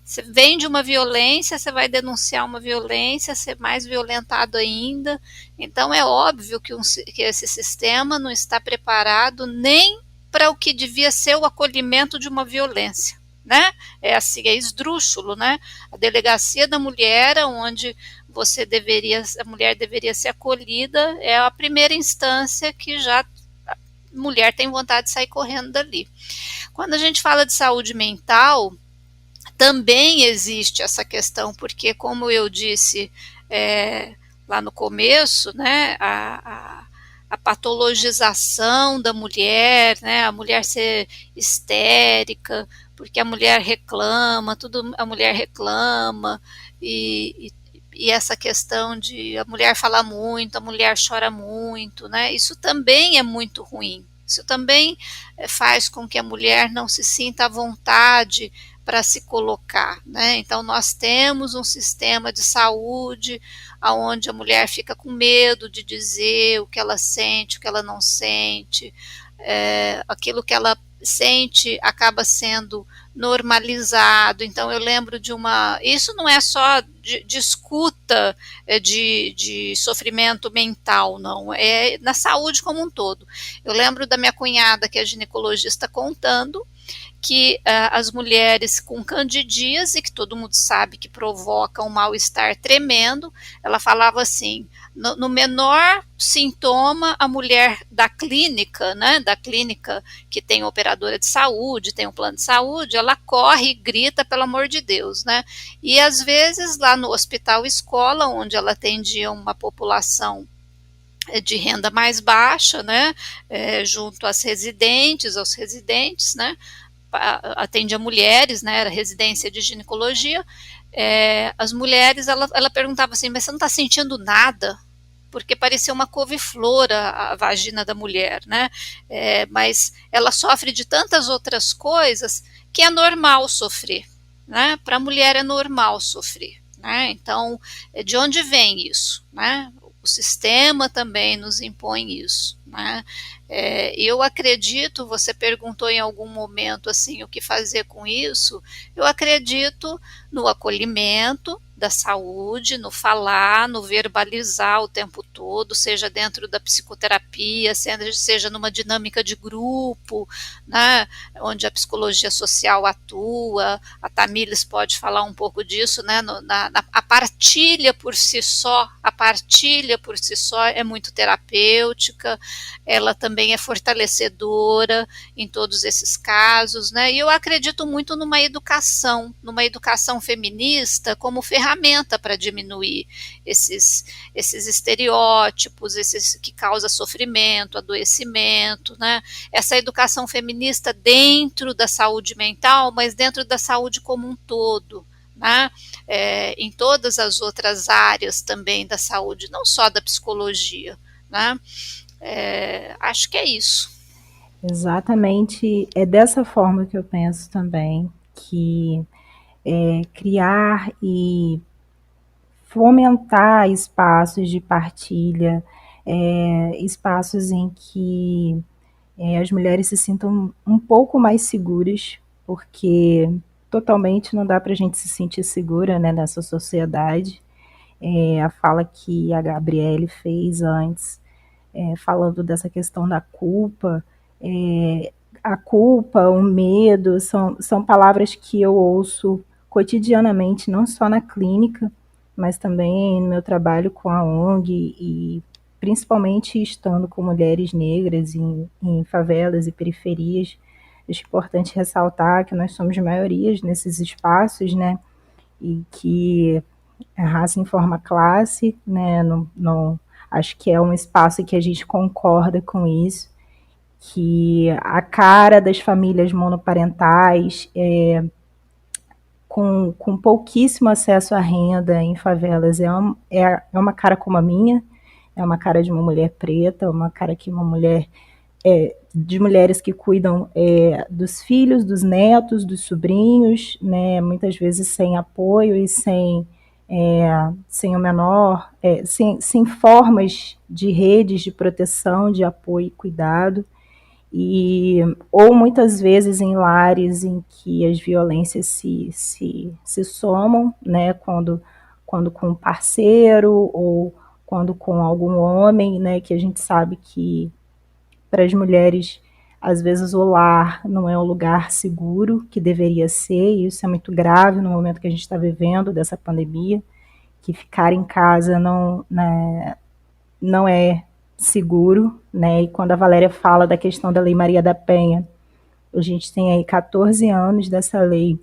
você vem de uma violência, você vai denunciar uma violência, ser mais violentado ainda. Então é óbvio que esse sistema não está preparado nem para o que devia ser o acolhimento de uma violência, né? É assim, é esdrúxulo, né? A delegacia da mulher, onde a mulher deveria ser acolhida, é a primeira instância que já a mulher tem vontade de sair correndo dali. Quando a gente fala de saúde mental, também existe essa questão, porque, como eu disse lá no começo, né, a patologização da mulher, né, a mulher ser histérica, porque a mulher reclama, tudo a mulher reclama, e essa questão de a mulher fala muito, a mulher chora muito, né, isso também é muito ruim. Isso também faz com que a mulher não se sinta à vontade para se colocar, né? Então nós temos um sistema de saúde onde a mulher fica com medo de dizer o que ela sente, o que ela não sente, aquilo que ela sente acaba sendo normalizado. Então eu lembro isso não é só de escuta de sofrimento mental, não, é na saúde como um todo. Eu lembro da minha cunhada, que é ginecologista, contando que as mulheres com candidíase, que todo mundo sabe que provoca um mal-estar tremendo, ela falava assim, no menor sintoma, a mulher da clínica, né, da clínica que tem operadora de saúde, tem um plano de saúde, ela corre e grita, pelo amor de Deus, né, e às vezes lá no hospital escola, onde ela atendia uma população de renda mais baixa, né, junto aos residentes, né, atendia mulheres, né, era residência de ginecologia, as mulheres, ela perguntava assim, mas você não está sentindo nada? Porque parecia uma couve-flor a vagina da mulher, né, mas ela sofre de tantas outras coisas que é normal sofrer, né, para a mulher é normal sofrer, né, então, de onde vem isso, né? O sistema também nos impõe isso, né? Eu acredito, você perguntou em algum momento assim, o que fazer com isso, eu acredito no acolhimento, da saúde, no falar, no verbalizar o tempo todo, seja dentro da psicoterapia, seja numa dinâmica de grupo, né, onde a psicologia social atua. A Tamílis pode falar um pouco disso, né, a partilha por si só, é muito terapêutica, ela também é fortalecedora em todos esses casos, né, e eu acredito muito numa educação feminista como ferramenta para diminuir esses estereótipos, esses que causam sofrimento, adoecimento, né? Essa educação feminista dentro da saúde mental, mas dentro da saúde como um todo, né? Em todas as outras áreas também da saúde, não só da psicologia, né? Acho que é isso. Exatamente, é dessa forma que eu penso também, que criar e fomentar espaços de partilha, espaços em que as mulheres se sintam um pouco mais seguras, porque totalmente não dá para a gente se sentir segura, né, nessa sociedade. A fala que a Gabriele fez antes, falando dessa questão da culpa, a culpa, o medo, são palavras que eu ouço cotidianamente, não só na clínica, mas também no meu trabalho com a ONG e principalmente estando com mulheres negras em favelas e periferias. Acho importante ressaltar que nós somos maiorias nesses espaços, né, e que a raça informa classe, né, não, acho que é um espaço que a gente concorda com isso, que a cara das famílias monoparentais com pouquíssimo acesso à renda em favelas é uma cara como a minha, é uma cara de uma mulher preta, uma cara que uma mulher de mulheres que cuidam dos filhos, dos netos, dos sobrinhos, né, muitas vezes sem apoio e sem o menor, sem formas de redes de proteção, de apoio e cuidado. Ou muitas vezes em lares em que as violências se somam, né, quando com um parceiro ou quando com algum homem, né, que a gente sabe que para as mulheres às vezes o lar não é um lugar seguro que deveria ser, e isso é muito grave no momento que a gente está vivendo dessa pandemia, que ficar em casa não é seguro, né? E quando a Valéria fala da questão da Lei Maria da Penha, a gente tem aí 14 anos dessa lei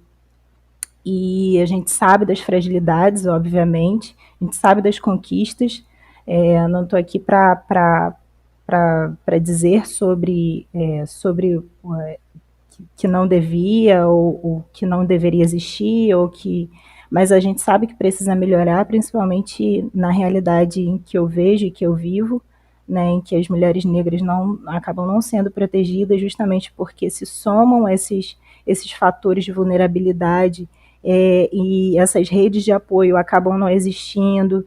e a gente sabe das fragilidades, obviamente, a gente sabe das conquistas. Não estou aqui para dizer sobre que não devia ou que não deveria existir, mas a gente sabe que precisa melhorar, principalmente na realidade em que eu vejo e que eu vivo, né, em que as mulheres negras acabam não sendo protegidas justamente porque se somam esses fatores de vulnerabilidade, e essas redes de apoio acabam não existindo,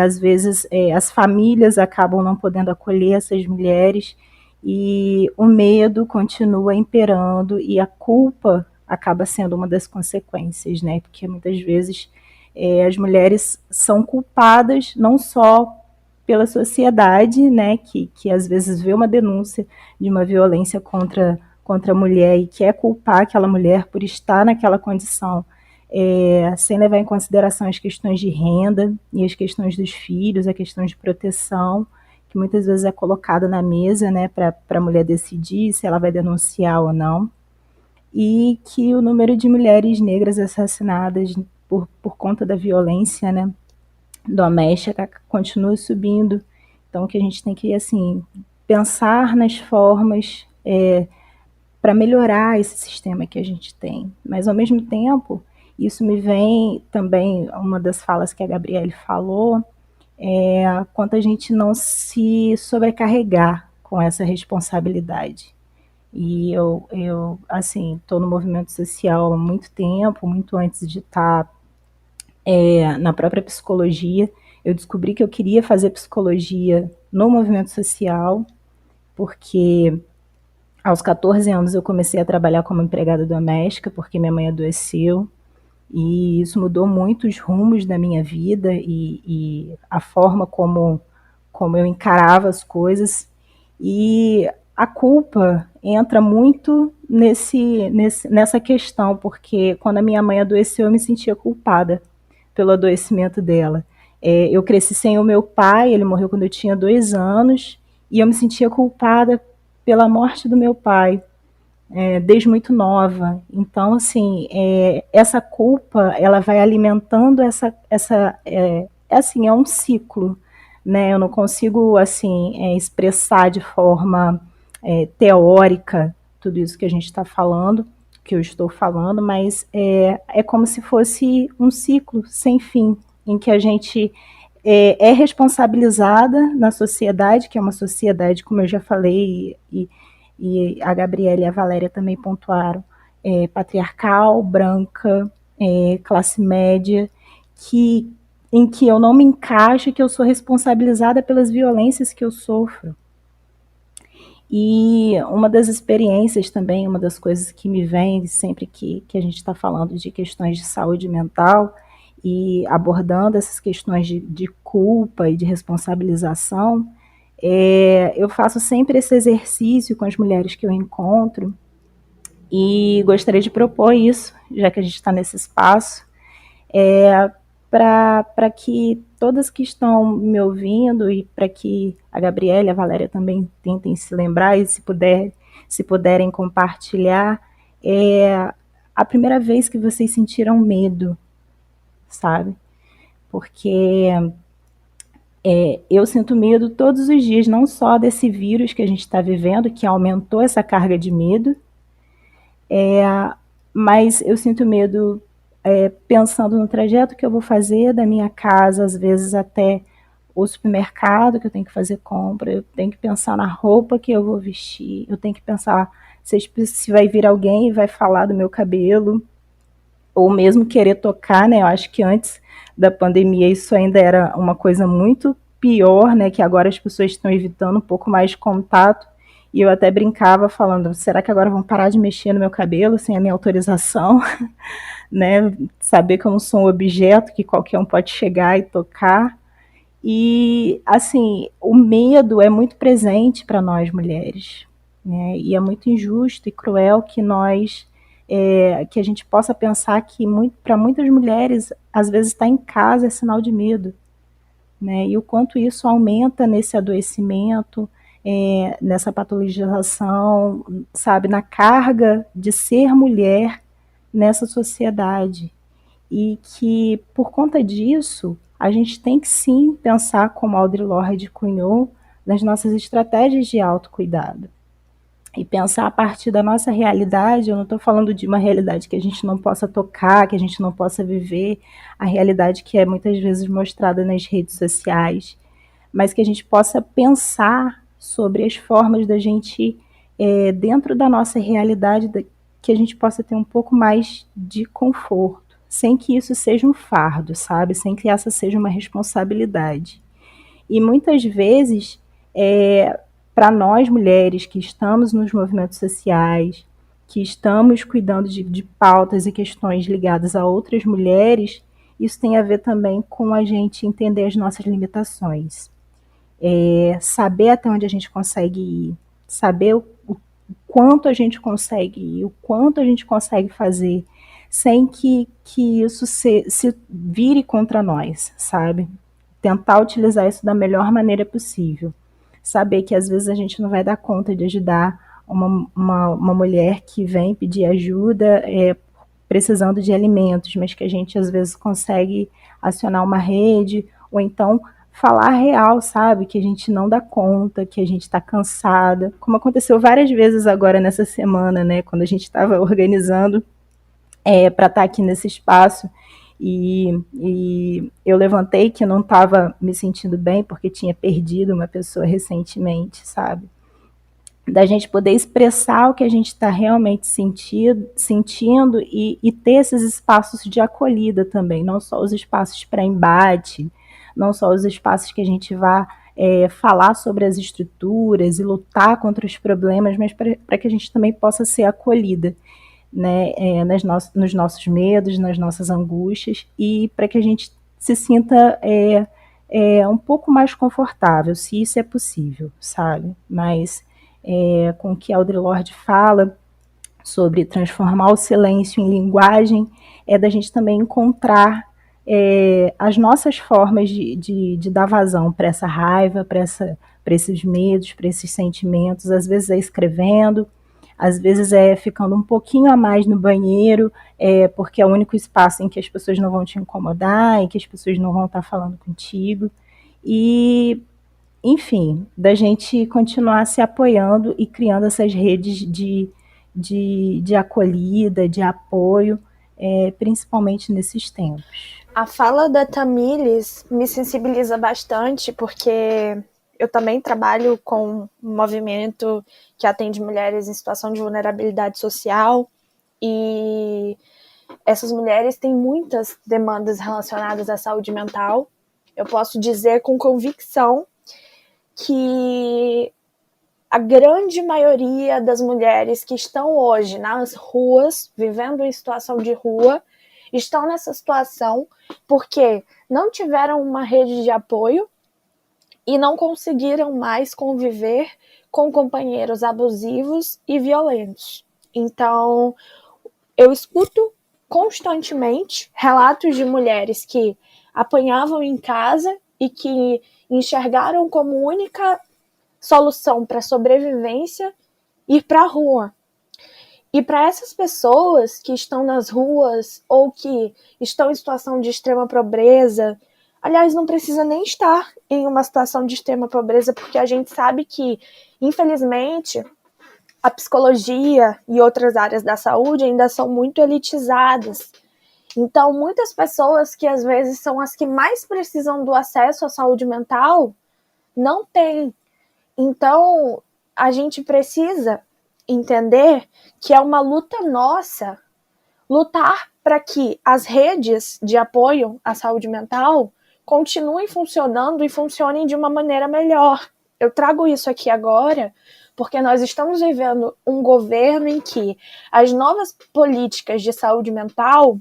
às vezes as famílias acabam não podendo acolher essas mulheres, e o medo continua imperando e a culpa acaba sendo uma das consequências, né? Porque muitas vezes as mulheres são culpadas não só pela sociedade, né? Que às vezes vê uma denúncia de uma violência contra a mulher e quer culpar aquela mulher por estar naquela condição, sem levar em consideração as questões de renda e as questões dos filhos, a questão de proteção, que muitas vezes é colocada na mesa, né, para a mulher decidir se ela vai denunciar ou não, e que o número de mulheres negras assassinadas por conta da violência, né, doméstica continua subindo. Então, que a gente tem que, assim, pensar nas formas para melhorar esse sistema que a gente tem. Mas, ao mesmo tempo, isso me vem também, uma das falas que a Gabriele falou, quanto a gente não se sobrecarregar com essa responsabilidade. E eu assim, estou no movimento social há muito tempo, muito antes de estar na própria psicologia. Eu descobri que eu queria fazer psicologia no movimento social, porque aos 14 anos eu comecei a trabalhar como empregada doméstica, porque minha mãe adoeceu. E isso mudou muito os rumos da minha vida e a forma como eu encarava as coisas. E a culpa entra muito nessa questão, porque quando a minha mãe adoeceu, eu me sentia culpada pelo adoecimento dela. Eu cresci sem o meu pai, ele morreu quando eu tinha 2 anos, e eu me sentia culpada pela morte do meu pai, desde muito nova. Então, assim, essa culpa, ela vai alimentando assim, é um ciclo, né? Eu não consigo, assim, expressar de forma teórica tudo isso que a gente está falando, que eu estou falando, mas é como se fosse um ciclo sem fim, em que a gente é responsabilizada na sociedade, que é uma sociedade, como eu já falei, e a Gabriela e a Valéria também pontuaram, patriarcal, branca, classe média, em que eu não me encaixo e que eu sou responsabilizada pelas violências que eu sofro. E uma das experiências também, uma das coisas que me vem sempre que a gente está falando de questões de saúde mental e abordando essas questões de culpa e de responsabilização, eu faço sempre esse exercício com as mulheres que eu encontro e gostaria de propor isso, já que a gente está nesse espaço, para que todas que estão me ouvindo e para que a Gabriela e a Valéria também tentem se lembrar e se puderem compartilhar, a primeira vez que vocês sentiram medo, sabe? Porque eu sinto medo todos os dias, não só desse vírus que a gente está vivendo, que aumentou essa carga de medo, mas eu sinto medo pensando no trajeto que eu vou fazer da minha casa, às vezes até o supermercado, que eu tenho que fazer compra, eu tenho que pensar na roupa que eu vou vestir, eu tenho que pensar se vai vir alguém e vai falar do meu cabelo, ou mesmo querer tocar, né? Eu acho que antes da pandemia isso ainda era uma coisa muito pior, né? Que agora as pessoas estão evitando um pouco mais de contato. E eu até brincava falando, será que agora vão parar de mexer no meu cabelo sem a minha autorização? Né? Saber que eu não sou um objeto que qualquer um pode chegar e tocar. E, assim, o medo é muito presente para nós mulheres, né? E é muito injusto e cruel que a gente possa pensar que para muitas mulheres, às vezes estar em casa é sinal de medo, né? E o quanto isso aumenta nesse adoecimento, nessa patologização, sabe, na carga de ser mulher nessa sociedade. E que, por conta disso, a gente tem que sim pensar, como Audre Lorde cunhou, nas nossas estratégias de autocuidado. E pensar a partir da nossa realidade, eu não estou falando de uma realidade que a gente não possa tocar, que a gente não possa viver, a realidade que é muitas vezes mostrada nas redes sociais, mas que a gente possa pensar sobre as formas da gente, dentro da nossa realidade, que a gente possa ter um pouco mais de conforto, sem que isso seja um fardo, sabe? Sem que essa seja uma responsabilidade. E muitas vezes, para nós mulheres que estamos nos movimentos sociais, que estamos cuidando de pautas e questões ligadas a outras mulheres, isso tem a ver também com a gente entender as nossas limitações. Saber até onde a gente consegue ir, saber o quanto a gente consegue ir, o quanto a gente consegue fazer, sem que isso se vire contra nós, sabe? Tentar utilizar isso da melhor maneira possível. Saber que às vezes a gente não vai dar conta de ajudar uma mulher que vem pedir ajuda precisando de alimentos, mas que a gente às vezes consegue acionar uma rede, ou então falar real, sabe? Que a gente não dá conta, que a gente está cansada, como aconteceu várias vezes agora nessa semana, né? Quando a gente estava organizando para estar aqui nesse espaço, e eu levantei que eu não estava me sentindo bem porque tinha perdido uma pessoa recentemente, sabe? Da gente poder expressar o que a gente está realmente sentindo e ter esses espaços de acolhida também, não só os espaços para embate, não só os espaços que a gente vá falar sobre as estruturas e lutar contra os problemas, mas para que a gente também possa ser acolhida. né, nos nossos medos, nas nossas angústias, e para que a gente se sinta um pouco mais confortável, se isso é possível, sabe? Mas com o que Audre Lorde fala sobre transformar o silêncio em linguagem, é da gente também encontrar as nossas formas de dar vazão para essa raiva, para esses medos, para esses sentimentos. Às vezes é escrevendo, às vezes é ficando um pouquinho a mais no banheiro, porque é o único espaço em que as pessoas não vão te incomodar, em que as pessoas não vão estar falando contigo. E, enfim, da gente continuar se apoiando e criando essas redes de acolhida, de apoio, principalmente nesses tempos. A fala da Tamires me sensibiliza bastante, porque eu também trabalho com um movimento que atende mulheres em situação de vulnerabilidade social, e essas mulheres têm muitas demandas relacionadas à saúde mental. Eu posso dizer com convicção que a grande maioria das mulheres que estão hoje nas ruas, vivendo em situação de rua, estão nessa situação porque não tiveram uma rede de apoio e não conseguiram mais conviver com companheiros abusivos e violentos. Então, eu escuto constantemente relatos de mulheres que apanhavam em casa e que enxergaram como única solução para sobrevivência ir para a rua. E para essas pessoas que estão nas ruas ou que estão em situação de extrema pobreza, aliás, não precisa nem estar em uma situação de extrema pobreza, porque a gente sabe que, infelizmente, a psicologia e outras áreas da saúde ainda são muito elitizadas. Então, muitas pessoas que às vezes são as que mais precisam do acesso à saúde mental não têm. Então, a gente precisa entender que é uma luta nossa lutar para que as redes de apoio à saúde mental continuem funcionando e funcionem de uma maneira melhor. Eu trago isso aqui agora porque nós estamos vivendo um governo em que as novas políticas de saúde mental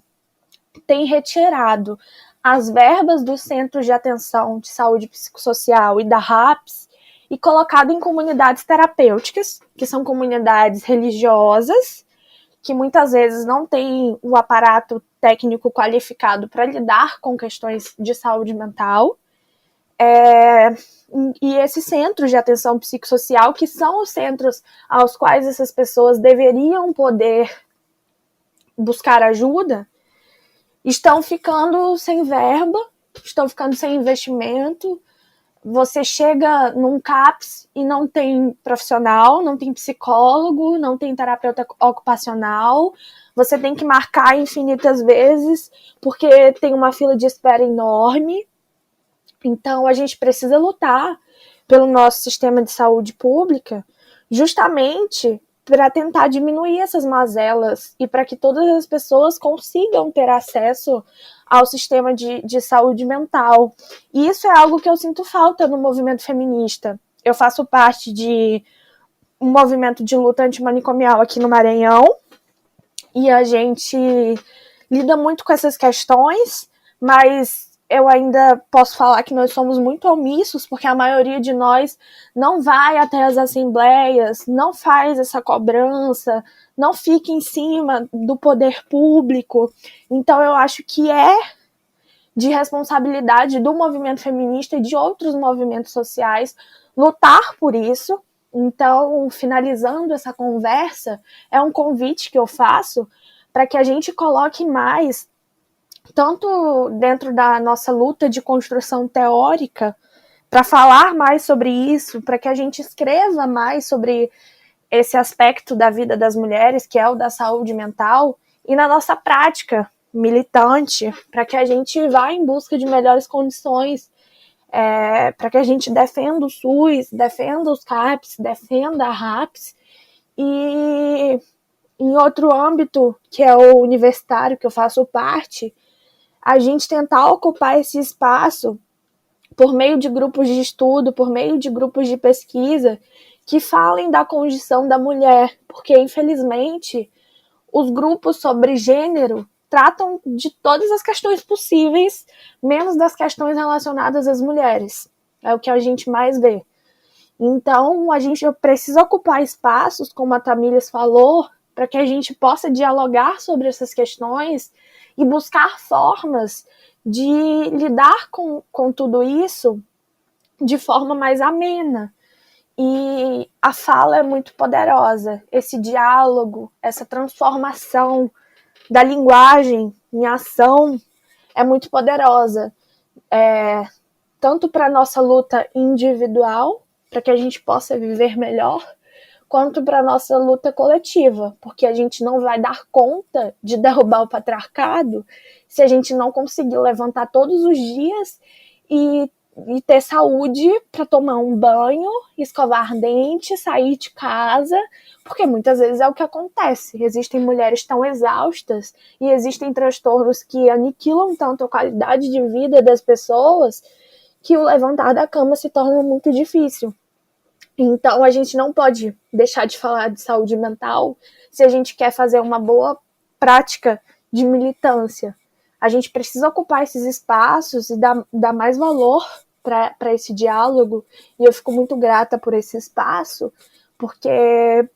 têm retirado as verbas dos Centros de Atenção de Saúde Psicossocial e da RAPS e colocado em comunidades terapêuticas, que são comunidades religiosas, que muitas vezes não têm o aparato técnico qualificado para lidar com questões de saúde mental. E esses centros de atenção psicossocial, que são os centros aos quais essas pessoas deveriam poder buscar ajuda, estão ficando sem verba, estão ficando sem investimento. Você chega num CAPS e não tem profissional, não tem psicólogo, não tem terapeuta ocupacional, você tem que marcar infinitas vezes, porque tem uma fila de espera enorme. Então, a gente precisa lutar pelo nosso sistema de saúde pública, justamente para tentar diminuir essas mazelas e para que todas as pessoas consigam ter acesso ao sistema de saúde mental. E isso é algo que eu sinto falta no movimento feminista. Eu faço parte de um movimento de luta antimanicomial aqui no Maranhão, e a gente lida muito com essas questões, mas eu ainda posso falar que nós somos muito omissos, porque a maioria de nós não vai até as assembleias, não faz essa cobrança, não fica em cima do poder público. Então eu acho que é de responsabilidade do movimento feminista e de outros movimentos sociais lutar por isso. Então, finalizando essa conversa, é um convite que eu faço para que a gente coloque mais, tanto dentro da nossa luta de construção teórica, para falar mais sobre isso, para que a gente escreva mais sobre esse aspecto da vida das mulheres, que é o da saúde mental, e na nossa prática militante, para que a gente vá em busca de melhores condições, para que a gente defenda o SUS, defenda os CAPs, defenda a RAPS, e em outro âmbito, que é o universitário, que eu faço parte, a gente tentar ocupar esse espaço por meio de grupos de estudo, por meio de grupos de pesquisa, que falem da condição da mulher, porque, infelizmente, os grupos sobre gênero tratam de todas as questões possíveis, menos das questões relacionadas às mulheres. É o que a gente mais vê. Então, a gente precisa ocupar espaços, como a Tamílis falou, para que a gente possa dialogar sobre essas questões e buscar formas de lidar com tudo isso de forma mais amena. E a fala é muito poderosa. Esse diálogo, essa transformação da linguagem em ação é muito poderosa. Tanto para a nossa luta individual, para que a gente possa viver melhor, quanto para a nossa luta coletiva, porque a gente não vai dar conta de derrubar o patriarcado se a gente não conseguir levantar todos os dias e ter saúde para tomar um banho, escovar dente, sair de casa, porque muitas vezes é o que acontece. Existem mulheres tão exaustas e existem transtornos que aniquilam tanto a qualidade de vida das pessoas que o levantar da cama se torna muito difícil. Então, a gente não pode deixar de falar de saúde mental se a gente quer fazer uma boa prática de militância. A gente precisa ocupar esses espaços e dar mais valor para esse diálogo, e eu fico muito grata por esse espaço, porque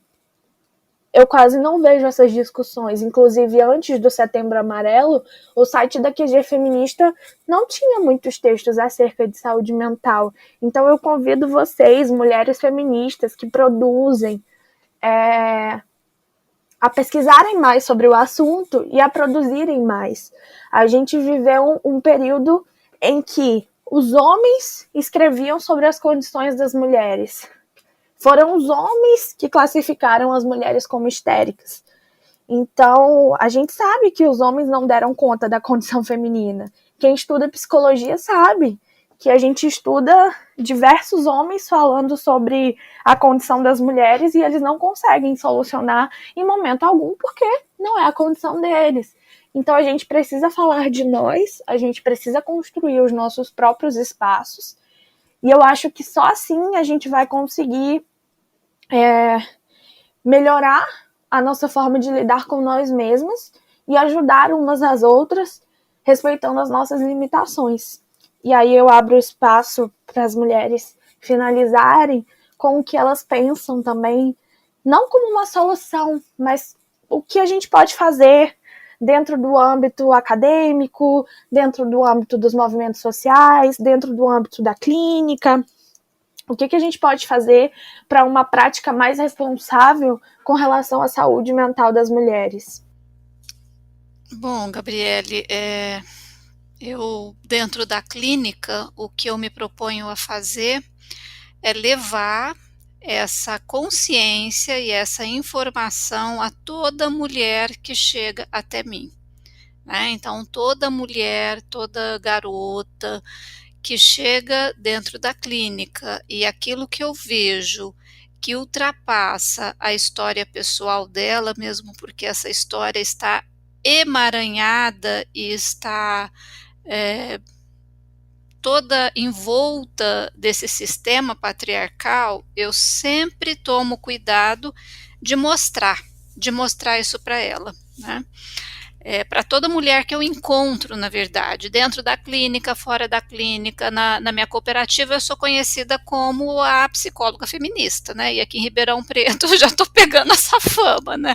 eu quase não vejo essas discussões. Inclusive, antes do Setembro Amarelo, o site da QG Feminista não tinha muitos textos acerca de saúde mental. Então, eu convido vocês, mulheres feministas que produzem, a pesquisarem mais sobre o assunto e a produzirem mais. A gente viveu um período em que os homens escreviam sobre as condições das mulheres. Foram os homens que classificaram as mulheres como histéricas. Então, a gente sabe que os homens não deram conta da condição feminina. Quem estuda psicologia sabe que a gente estuda diversos homens falando sobre a condição das mulheres e eles não conseguem solucionar em momento algum, porque não é a condição deles. Então, a gente precisa falar de nós, a gente precisa construir os nossos próprios espaços, e eu acho que só assim a gente vai conseguir melhorar a nossa forma de lidar com nós mesmas e ajudar umas às outras, respeitando as nossas limitações. E aí eu abro espaço para as mulheres finalizarem com o que elas pensam também, não como uma solução, mas o que a gente pode fazer dentro do âmbito acadêmico, dentro do âmbito dos movimentos sociais, dentro do âmbito da clínica. O que a gente pode fazer para uma prática mais responsável com relação à saúde mental das mulheres? Bom, Gabriele, eu, dentro da clínica, o que eu me proponho a fazer é levar essa consciência e essa informação a toda mulher que chega até mim, né? Então, toda mulher, toda garota que chega dentro da clínica e aquilo que eu vejo que ultrapassa a história pessoal dela, mesmo porque essa história está emaranhada e está toda envolta desse sistema patriarcal, eu sempre tomo cuidado de mostrar isso para ela, né? Para toda mulher que eu encontro, na verdade, dentro da clínica, fora da clínica, na minha cooperativa, eu sou conhecida como a psicóloga feminista, né? E aqui em Ribeirão Preto eu já estou pegando essa fama, né?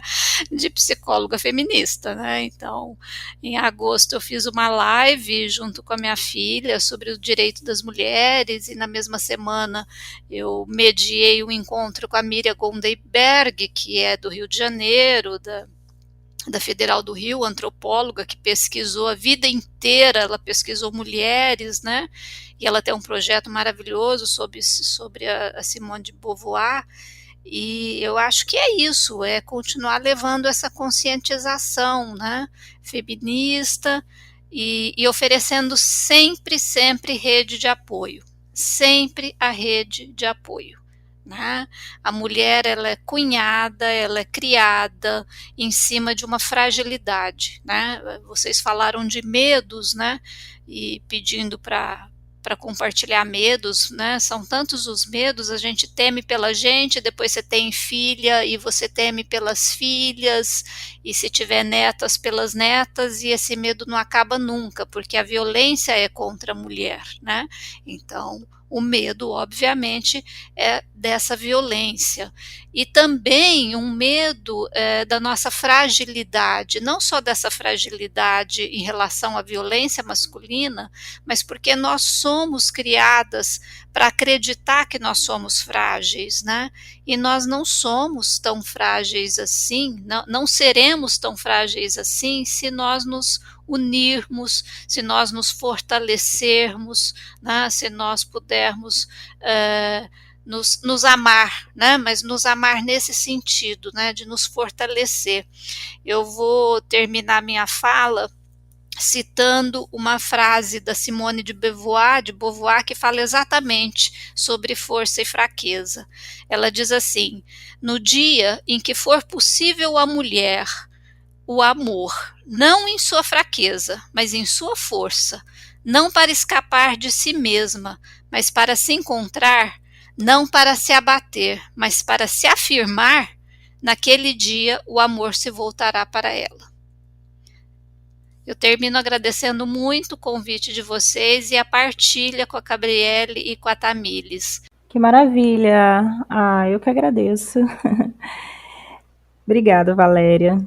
De psicóloga feminista, né? Então, em agosto eu fiz uma live junto com a minha filha sobre o direito das mulheres e na mesma semana eu mediei um encontro com a Miriam Gondeiberg, que é do Rio de Janeiro, da Federal do Rio, antropóloga que pesquisou a vida inteira, ela pesquisou mulheres, né? E ela tem um projeto maravilhoso sobre a Simone de Beauvoir. E eu acho que é isso, é continuar levando essa conscientização, né? Feminista e oferecendo sempre rede de apoio, sempre a rede de apoio. Né? A mulher, ela é cunhada, ela é criada em cima de uma fragilidade, né? Vocês falaram de medos, né? E pedindo para para compartilhar medos, né? São tantos os medos, a gente teme pela gente, depois você tem filha e você teme pelas filhas, e se tiver netas, pelas netas, e esse medo não acaba nunca, porque a violência é contra a mulher, né? Então, o medo, obviamente, é dessa violência. E também um medo da nossa fragilidade, não só dessa fragilidade em relação à violência masculina, mas porque nós somos criadas para acreditar que nós somos frágeis, né? E nós não somos tão frágeis assim, não seremos tão frágeis assim se nós nos unirmos, se nós nos fortalecermos, né? Se nós pudermos nos amar, né? Mas nos amar nesse sentido, né? De nos fortalecer. Eu vou terminar minha fala citando uma frase da Simone de Beauvoir, que fala exatamente sobre força e fraqueza. Ela diz assim: no dia em que for possível à mulher o amor, não em sua fraqueza, mas em sua força, não para escapar de si mesma, mas para se encontrar, não para se abater, mas para se afirmar, naquele dia o amor se voltará para ela. Eu termino agradecendo muito o convite de vocês e a partilha com a Gabriele e com a Tamílis. Que maravilha! Eu que agradeço. Obrigada, Valéria.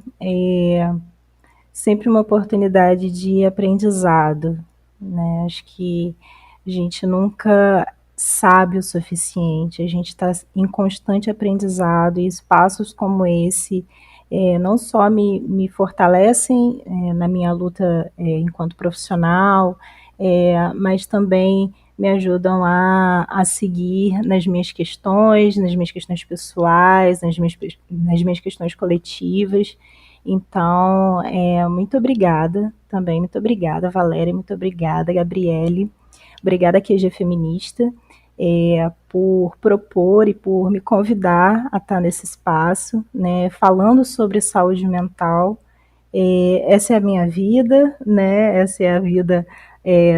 Sempre uma oportunidade de aprendizado, né? Acho que a gente nunca sabe o suficiente, a gente está em constante aprendizado, e espaços como esse não só me fortalecem na minha luta enquanto profissional, mas também me ajudam a seguir nas minhas questões pessoais, nas minhas questões coletivas. Então, muito obrigada também, muito obrigada, Valéria, muito obrigada, Gabriele, obrigada, QG Feminista, por propor e por me convidar a estar nesse espaço, né, falando sobre saúde mental. Essa é a minha vida, né, essa é a vida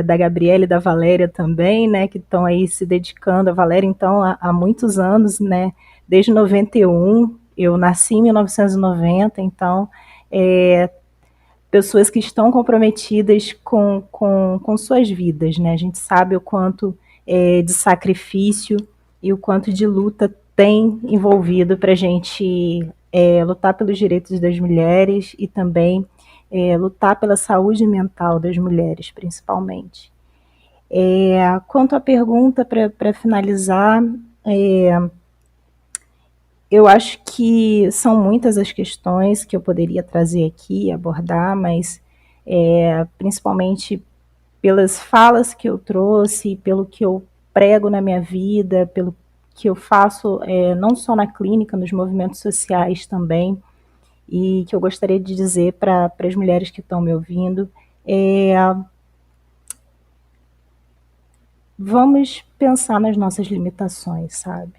da Gabriele e da Valéria também, né, que estão aí se dedicando. A Valéria, então, há muitos anos, né, desde 91, eu nasci em 1990, então, pessoas que estão comprometidas com suas vidas, né? A gente sabe o quanto de sacrifício e o quanto de luta tem envolvido para a gente lutar pelos direitos das mulheres e também lutar pela saúde mental das mulheres, principalmente. Quanto à pergunta, para finalizar, eu acho que são muitas as questões que eu poderia trazer aqui e abordar, mas principalmente pelas falas que eu trouxe, pelo que eu prego na minha vida, pelo que eu faço não só na clínica, nos movimentos sociais também, e que eu gostaria de dizer para as mulheres que estão me ouvindo, vamos pensar nas nossas limitações, sabe?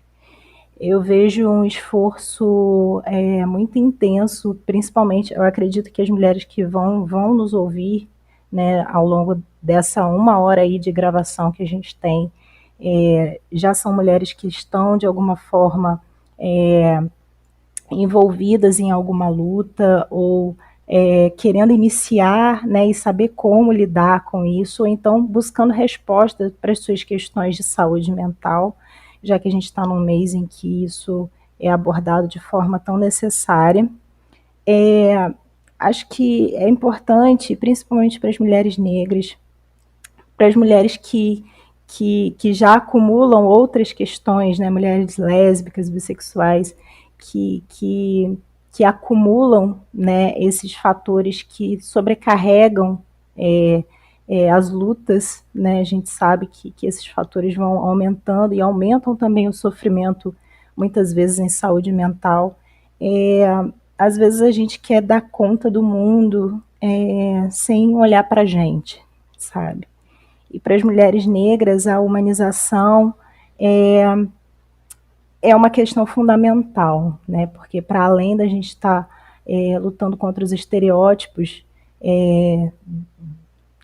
Eu vejo um esforço muito intenso, principalmente, eu acredito que as mulheres que vão nos ouvir, né, ao longo dessa 1 hora aí de gravação que a gente tem, já são mulheres que estão, de alguma forma, envolvidas em alguma luta, ou querendo iniciar, né, e saber como lidar com isso, ou então buscando respostas para as suas questões de saúde mental, já que a gente está num mês em que isso é abordado de forma tão necessária. Acho que é importante, principalmente para as mulheres negras, para as mulheres que já acumulam outras questões, né, mulheres lésbicas, bissexuais, que acumulam, né, esses fatores que sobrecarregam as lutas, né? A gente sabe que esses fatores vão aumentando e aumentam também o sofrimento, muitas vezes em saúde mental. Às vezes a gente quer dar conta do mundo sem olhar para a gente, sabe? E para as mulheres negras, a humanização é uma questão fundamental, né? Porque para além da gente estar lutando contra os estereótipos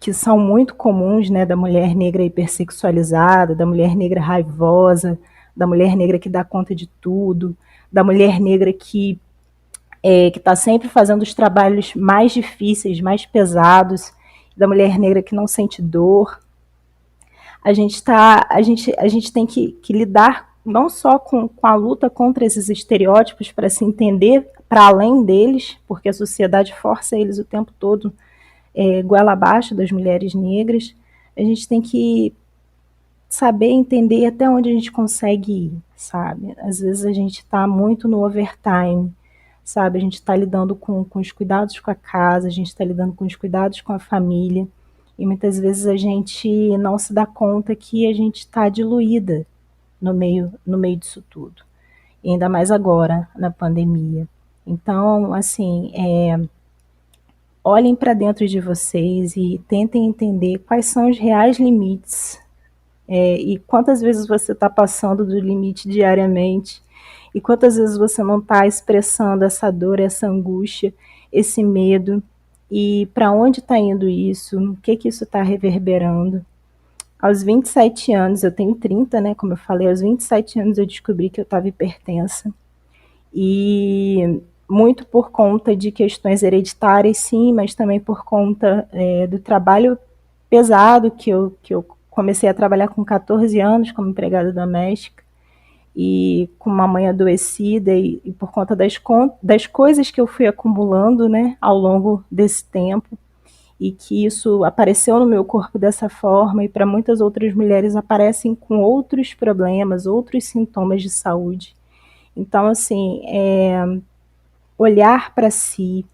que são muito comuns, né, da mulher negra hipersexualizada, da mulher negra raivosa, da mulher negra que dá conta de tudo, da mulher negra que está sempre fazendo os trabalhos mais difíceis, mais pesados, da mulher negra que não sente dor. A gente tem que lidar não só com a luta contra esses estereótipos para se entender para além deles, porque a sociedade força eles o tempo todo goela abaixo das mulheres negras. A gente tem que saber entender até onde a gente consegue ir, sabe? Às vezes a gente está muito no overtime, sabe? A gente está lidando com os cuidados com a casa, a gente está lidando com os cuidados com a família, e muitas vezes a gente não se dá conta que a gente está diluída no meio disso tudo. E ainda mais agora, na pandemia. Então, assim, olhem para dentro de vocês e tentem entender quais são os reais limites e quantas vezes você está passando do limite diariamente e quantas vezes você não está expressando essa dor, essa angústia, esse medo e para onde está indo isso, o que isso está reverberando. Aos 27 anos, eu tenho 30, né, como eu falei, aos 27 anos eu descobri que eu estava hipertensa e muito por conta de questões hereditárias, sim, mas também por conta do trabalho pesado que eu comecei a trabalhar com 14 anos como empregada doméstica e com uma mãe adoecida e por conta das coisas que eu fui acumulando, né, ao longo desse tempo e que isso apareceu no meu corpo dessa forma e para muitas outras mulheres aparecem com outros problemas, outros sintomas de saúde. Então, assim, olhar para si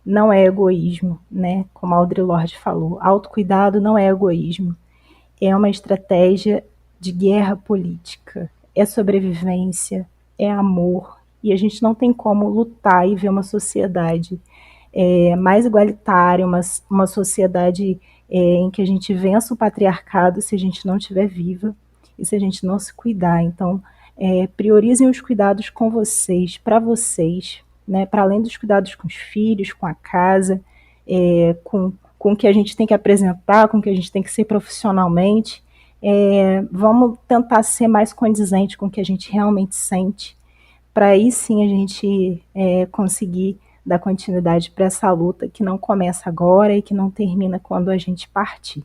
não é egoísmo, né? Como a Audre Lorde falou, autocuidado não é egoísmo, é uma estratégia de guerra política, é sobrevivência, é amor, e a gente não tem como lutar e ver uma sociedade mais igualitária, uma sociedade em que a gente vença o patriarcado se a gente não estiver viva e se a gente não se cuidar. Então, priorizem os cuidados com vocês, né, para além dos cuidados com os filhos, com a casa, com o que a gente tem que apresentar, com o que a gente tem que ser profissionalmente. Vamos tentar ser mais condizente com o que a gente realmente sente, para aí sim a gente conseguir dar continuidade para essa luta que não começa agora e que não termina quando a gente partir.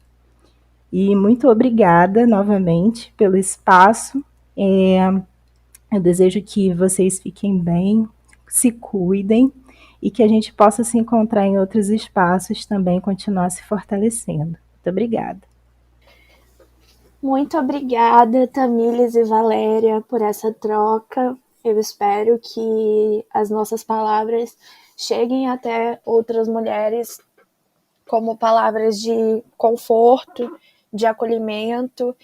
E muito obrigada novamente pelo espaço. Eu desejo que vocês fiquem bem, se cuidem e que a gente possa se encontrar em outros espaços também, continuar se fortalecendo. Muito obrigada. Muito obrigada, Tamílis e Valéria, por essa troca. Eu espero que as nossas palavras cheguem até outras mulheres como palavras de conforto, de acolhimento,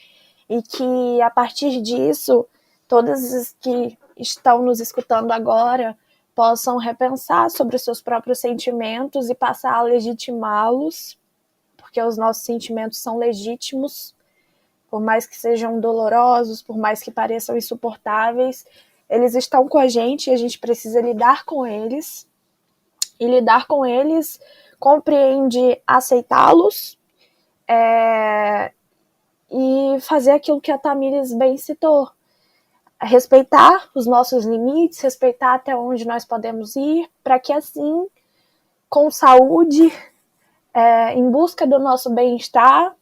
e que a partir disso, todas as que estão nos escutando agora possam repensar sobre os seus próprios sentimentos e passar a legitimá-los, porque os nossos sentimentos são legítimos, por mais que sejam dolorosos, por mais que pareçam insuportáveis, eles estão com a gente precisa lidar com eles, e lidar com eles compreende aceitá-los e fazer aquilo que a Tamílis bem citou, respeitar os nossos limites, respeitar até onde nós podemos ir, para que assim, com saúde, em busca do nosso bem-estar,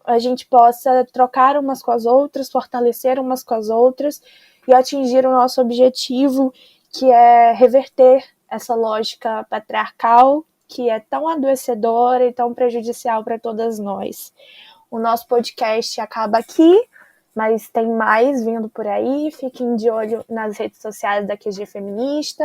a gente possa trocar umas com as outras, fortalecer umas com as outras e atingir o nosso objetivo, que é reverter essa lógica patriarcal que é tão adoecedora e tão prejudicial para todas nós. O nosso podcast acaba aqui, mas tem mais vindo por aí. Fiquem de olho nas redes sociais da QG Feminista.